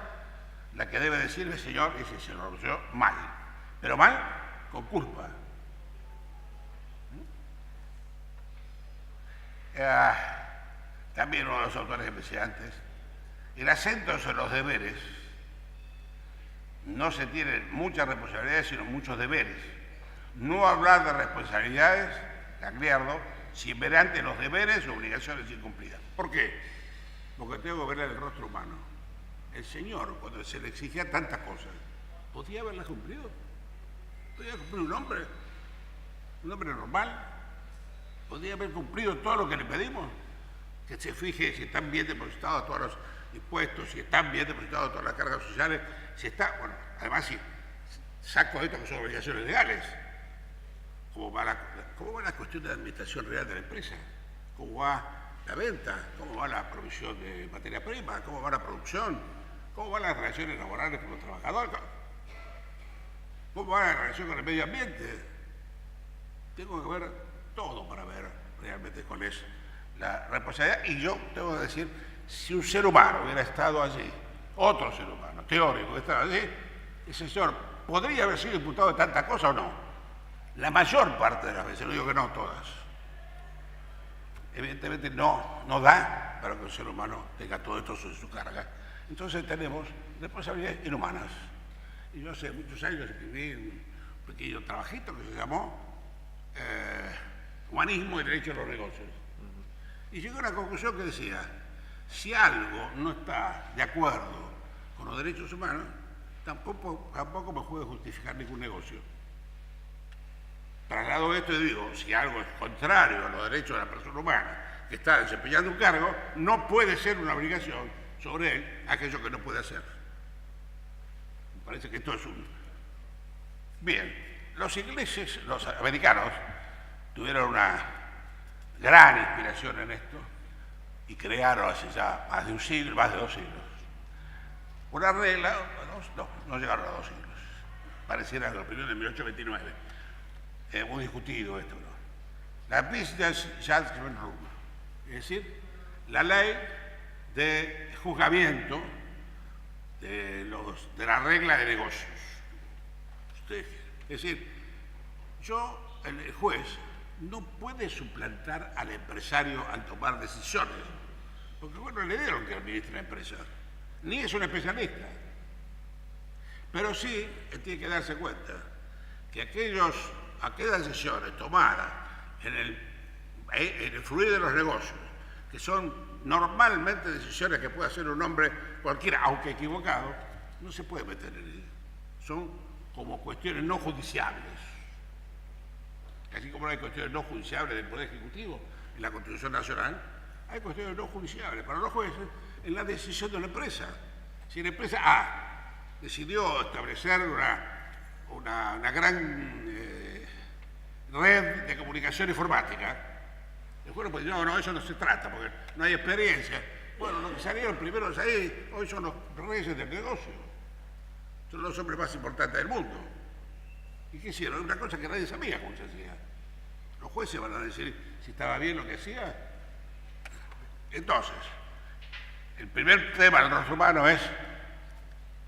la que debe decirle, señor, ese se lo resolvió mal, pero mal con culpa. también uno de los autores que decía antes, el acento sobre los deberes. No se tienen muchas responsabilidades, sino muchos deberes. No hablar de responsabilidades, Gagliardo, sin ver antes los deberes o obligaciones incumplidas. ¿Por qué? Porque tengo que ver el rostro humano. El Señor, cuando se le exigía tantas cosas, ¿podía haberlas cumplido? ¿Podía cumplir un hombre normal? ¿Podía haber cumplido todo lo que le pedimos? Que se fije si están bien depositados todos los impuestos, si están bien depositados todas las cargas sociales, si está, bueno, además si saco esto que son obligaciones legales, cómo va la cuestión de la administración real de la empresa, cómo va la venta, cómo va la provisión de materia prima, cómo va la producción, cómo van las relaciones laborales con los trabajadores, cómo va la relación con el medio ambiente. Tengo que ver todo para ver realmente cuál es la responsabilidad. Y yo tengo que decir, si un ser humano hubiera estado allí, otro ser humano, teórico, que estaba allí, ese señor podría haber sido imputado de tanta cosa o no. La mayor parte de las veces, no digo que no todas. Evidentemente no da para que un ser humano tenga todo esto sobre su carga. Entonces tenemos responsabilidades inhumanas. Y yo hace muchos años escribí un pequeño trabajito que se llamó Humanismo y Derecho a los Negocios. Y llegué a una conclusión que decía, si algo no está de acuerdo con los derechos humanos, tampoco me puede justificar ningún negocio. Traslado esto y digo, si algo es contrario a los derechos de la persona humana que está desempeñando un cargo, no puede ser una obligación sobre él aquello que no puede hacer. Me parece que esto es un... Bien, los ingleses, los americanos, tuvieron una gran inspiración en esto y crearon hace ya más de un siglo, más de 2 siglos, una regla, no llegaron a 2 siglos, pareciera la opinión de 1829, muy discutido esto, ¿no? La Business Judgment Rule, es decir, la ley de juzgamiento de la regla de negocios. Es decir, el juez no puede suplantar al empresario al tomar decisiones, porque bueno, le dieron que administre la empresa, ni es un especialista, pero sí tiene que darse cuenta que aquellas decisiones tomadas en el fluir de los negocios, que son normalmente decisiones que puede hacer un hombre cualquiera, aunque equivocado, no se puede meter en ello. Son como cuestiones no judiciables. Así como no hay cuestiones no judiciables del Poder Ejecutivo en la Constitución Nacional, hay cuestiones no judiciables para los jueces en la decisión de la empresa. Si la empresa A decidió establecer una gran red de comunicación informática, el juez puede decir, no, eso no se trata, porque no hay experiencia. Bueno, los que salieron primero de ahí, hoy son los reyes del negocio. Son los hombres más importantes del mundo. ¿Y qué hicieron? Una cosa que nadie sabía cómo se hacía. Los jueces van a decir si estaba bien lo que hacía. Entonces, el primer tema del rostro humano es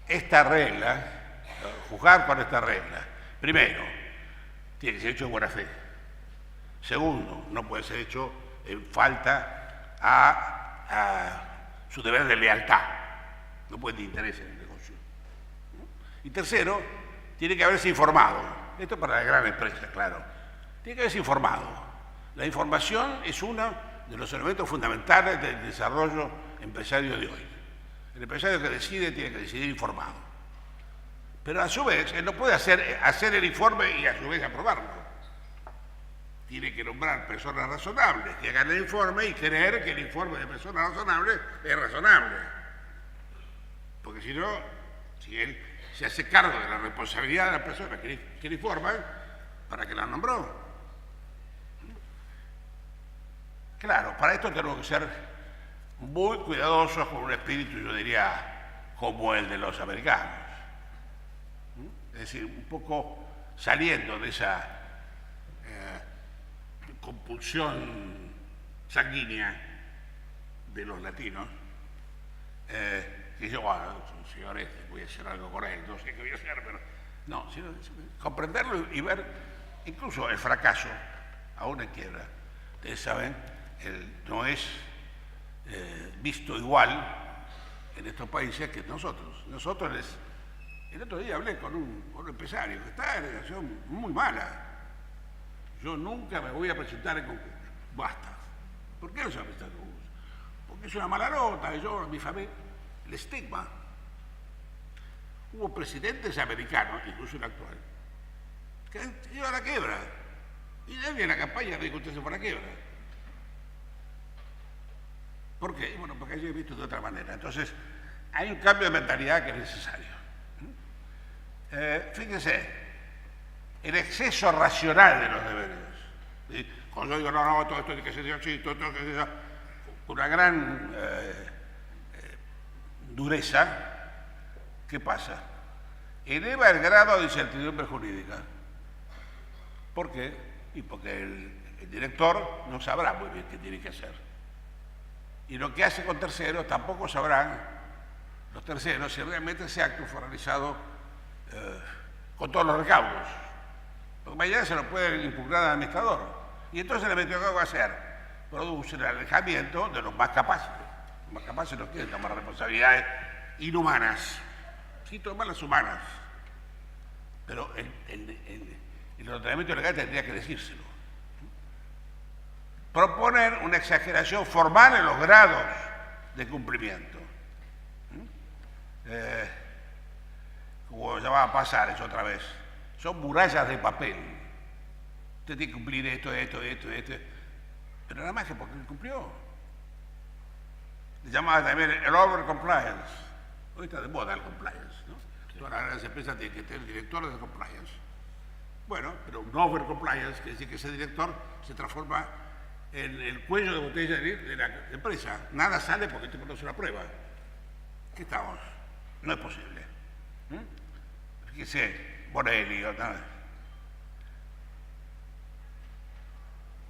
esta regla, juzgar con esta regla. Primero, tiene que ser hecho de buena fe. Segundo, no puede ser hecho en falta a su deber de lealtad. No puede tener interés en el negocio. Y tercero, tiene que haberse informado. Esto para la gran empresa, claro. Tiene que haberse informado. La información es uno de los elementos fundamentales del desarrollo empresario de hoy. El empresario que decide tiene que decidir informado. Pero a su vez, él no puede hacer el informe y a su vez aprobarlo. Tiene que nombrar personas razonables que hagan el informe y creer que el informe de personas razonables es razonable. Porque si no, si él se hace cargo de la responsabilidad de la persona que le informa, ¿para qué la nombró? Claro, para esto tenemos que ser muy cuidadosos con un espíritu, yo diría, como el de los americanos. Es decir, un poco saliendo de esa compulsión sanguínea de los latinos, que yo, señores, voy a hacer algo con él, no sé qué voy a hacer, pero no, sino comprenderlo y ver incluso el fracaso, aún en quiebra. Ustedes saben no es visto igual en estos países que nosotros. El otro día hablé con un empresario que está en una situación muy mala. Yo nunca me voy a presentar en concurso. Basta. ¿Por qué no se va a presentar en concurso? Porque es una mala nota, mi familia, el estigma. Hubo presidentes americanos, incluso el actual, que han ido a la quiebra. Y nadie en la campaña dijo que usted se fue a la quiebra. ¿Por qué? Bueno, porque yo he visto de otra manera. Entonces, hay un cambio de mentalidad que es necesario. Fíjense, el exceso racional de los deberes. ¿Sí? Cuando yo digo, no, todo esto tiene que ser así, todo esto tiene que ser así, con una gran dureza, ¿qué pasa? Eleva el grado de incertidumbre jurídica. ¿Por qué? Y porque el director no sabrá muy bien qué tiene que hacer. Y lo que hace con terceros tampoco sabrán los terceros si realmente ese acto fue realizado con todos los recaudos. Porque mañana se lo puede impugnar al administrador. Y entonces el administrador, ¿qué va a hacer? Produce el alejamiento de los más capaces. Los más capaces no quieren tomar responsabilidades inhumanas. Sí, toman las humanas. Pero el ordenamiento legal tendría que decírselo. Proponer una exageración formal en los grados de cumplimiento. Como ya va a pasar eso otra vez. Son murallas de papel. Usted tiene que cumplir esto. Pero nada más que porque cumplió. Le llamaba también el over compliance. Hoy está de moda el compliance, ¿no? Todas las empresas tienen que tener directores de compliance. Bueno, pero un over compliance quiere decir que ese director se transforma en el cuello de botella de la empresa. Nada sale porque este no se la prueba. ¿Qué estamos? No es posible. Fíjese, Borelli,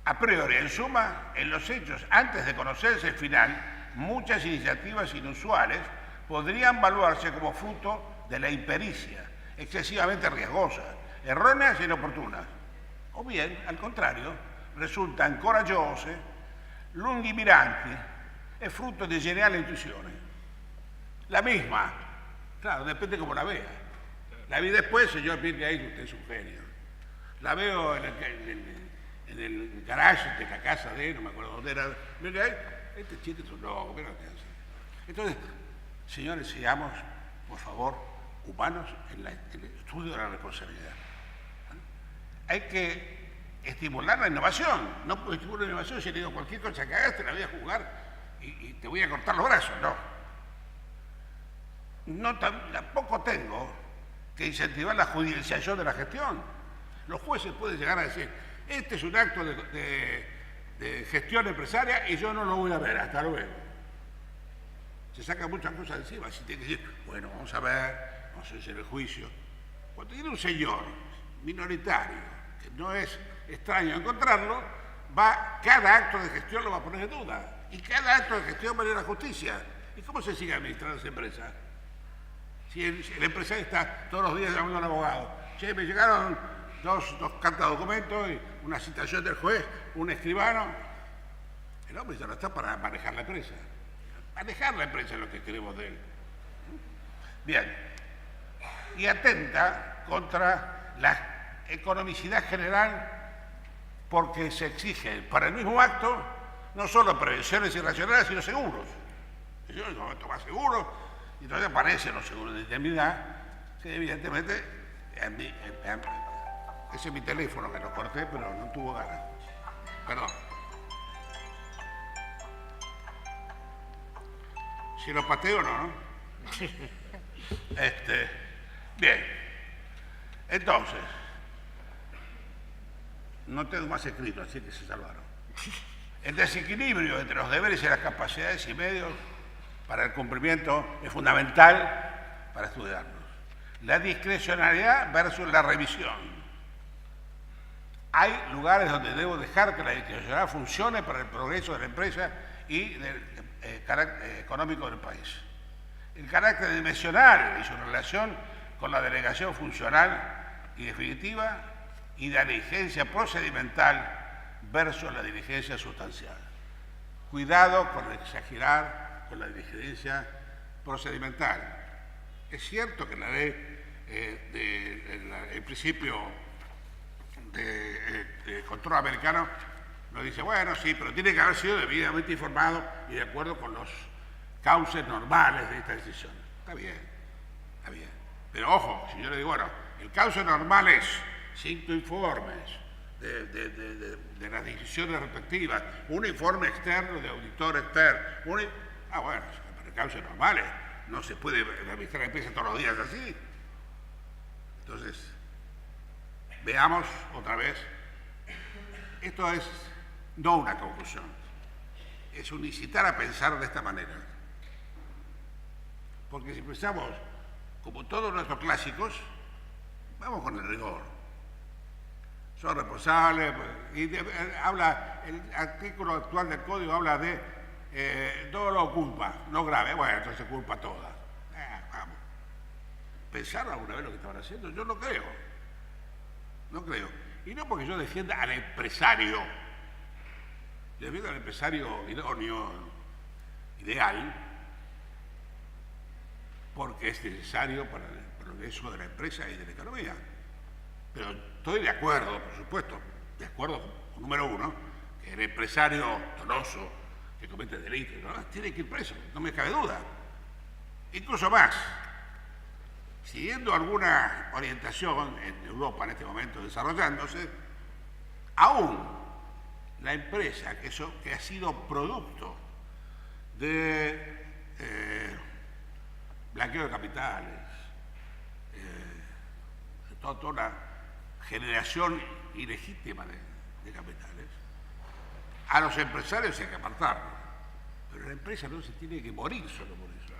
a priori, en suma, en los hechos, antes de conocerse el final, muchas iniciativas inusuales podrían valuarse como fruto de la impericia, excesivamente riesgosas, erróneas e inoportunas. O bien, al contrario, risultano coraggiose, lungimiranti e frutto di geniali intuizioni. La misma, claro, depende cómo la vea. La vi después, señor Pirgay, usted es un genio. La veo en el garage de la casa de él, no me acuerdo dónde era. Pirgay, este chiste es un loco, ¿qué no te hace? Entonces, señores, seamos, por favor, humanos en el estudio de la responsabilidad. Hay que estimular la innovación. No puedo estimular la innovación si le digo cualquier cosa que hagas, te la voy a jugar y te voy a cortar los brazos. No, tampoco tengo que incentivar la judicialización de la gestión. Los jueces pueden llegar a decir, este es un acto de gestión empresaria y yo no lo voy a ver, hasta luego. Se sacan muchas cosas de encima, así tiene que decir, bueno, vamos a ver, vamos a hacer el juicio. Cuando tiene un señor minoritario, que no es extraño encontrarlo, cada acto de gestión lo va a poner en duda. Y cada acto de gestión va a ir a la justicia. ¿Y cómo se sigue administrando esa empresa? Si el empresario está todos los días llamando al abogado. Che, me llegaron dos cartas de documentos, y una citación del juez, un escribano. El hombre ya no está para manejar la empresa. Manejar la empresa es lo que queremos de él. Bien. Y atenta contra la economicidad general porque se exige para el mismo acto no solo prevenciones irracionales, sino seguros. Yo en un momento más seguro, y entonces aparecen los seguros de indemnidad, que evidentemente, ese es mi teléfono, que lo corté, pero no tuvo ganas. Perdón. Si lo pateo, no. Bien. Entonces, no tengo más escrito, así que se salvaron. El desequilibrio entre los deberes y las capacidades y medios para el cumplimiento es fundamental para estudiarlos. La discrecionalidad versus la revisión. Hay lugares donde debo dejar que la discrecionalidad funcione para el progreso de la empresa y del carácter económico del país. El carácter dimensional y su relación con la delegación funcional y definitiva y la diligencia procedimental versus la diligencia sustancial. cuidado con exagerar con la diligencia procedimental. Es cierto que la ley, el principio de control americano nos dice, bueno, sí, pero tiene que haber sido debidamente informado y de acuerdo con los cauces normales de esta decisión. Está bien, está bien. Pero ojo, si yo le digo, bueno, el cauce normal es 5 informes de las decisiones respectivas, un informe externo de auditor externo, bueno, pero el cauce normal es, no se puede administrar la empresa todos los días así. Entonces, veamos otra vez, esto es no una conclusión, es un incitar a pensar de esta manera. Porque si pensamos como todos nuestros clásicos, vamos con el rigor. Son responsables, habla, el artículo actual del código habla de dolo culpa, no grave, bueno, entonces culpa toda. Vamos. ¿Pensar alguna vez lo que estaban haciendo? Yo no creo. No creo. Y no porque yo defienda al empresario. Defiendo al empresario idóneo, ideal, porque es necesario para el progreso de la empresa y de la economía. Pero estoy de acuerdo, por supuesto, de acuerdo con número uno, que el empresario doloso que comete delitos, ¿no?, tiene que ir preso, no me cabe duda. Incluso más, siguiendo alguna orientación en Europa en este momento desarrollándose, aún la empresa que ha sido producto de blanqueo de capitales, toda una generación ilegítima de capitales, a los empresarios hay que apartarlos, pero la empresa no se tiene que morir solo por eso.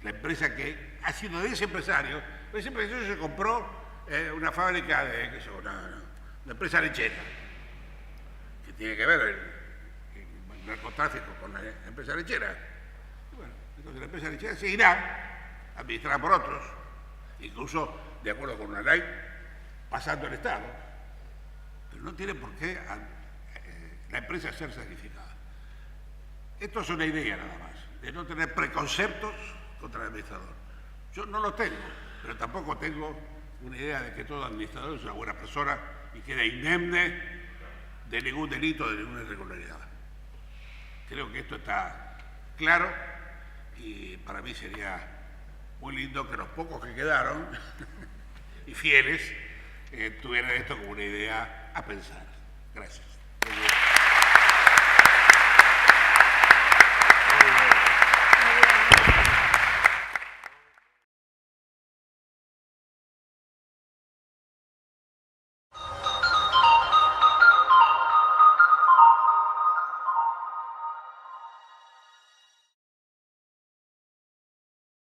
La empresa que ha sido de ese empresario se compró una fábrica de, qué sé yo, una empresa lechera, que tiene que ver el narcotráfico con la empresa lechera. Y bueno, entonces la empresa lechera seguirá administrada por otros, incluso de acuerdo con una ley, pasando el Estado, pero no tiene por qué la empresa ser sacrificada. Esto es una idea nada más, de no tener preconceptos contra el administrador. Yo no lo tengo, pero tampoco tengo una idea de que todo administrador es una buena persona y queda indemne de ningún delito, de ninguna irregularidad. Creo que esto está claro y para mí sería muy lindo que los pocos que quedaron y fieles tuvieran esto como una idea a pensar. Gracias.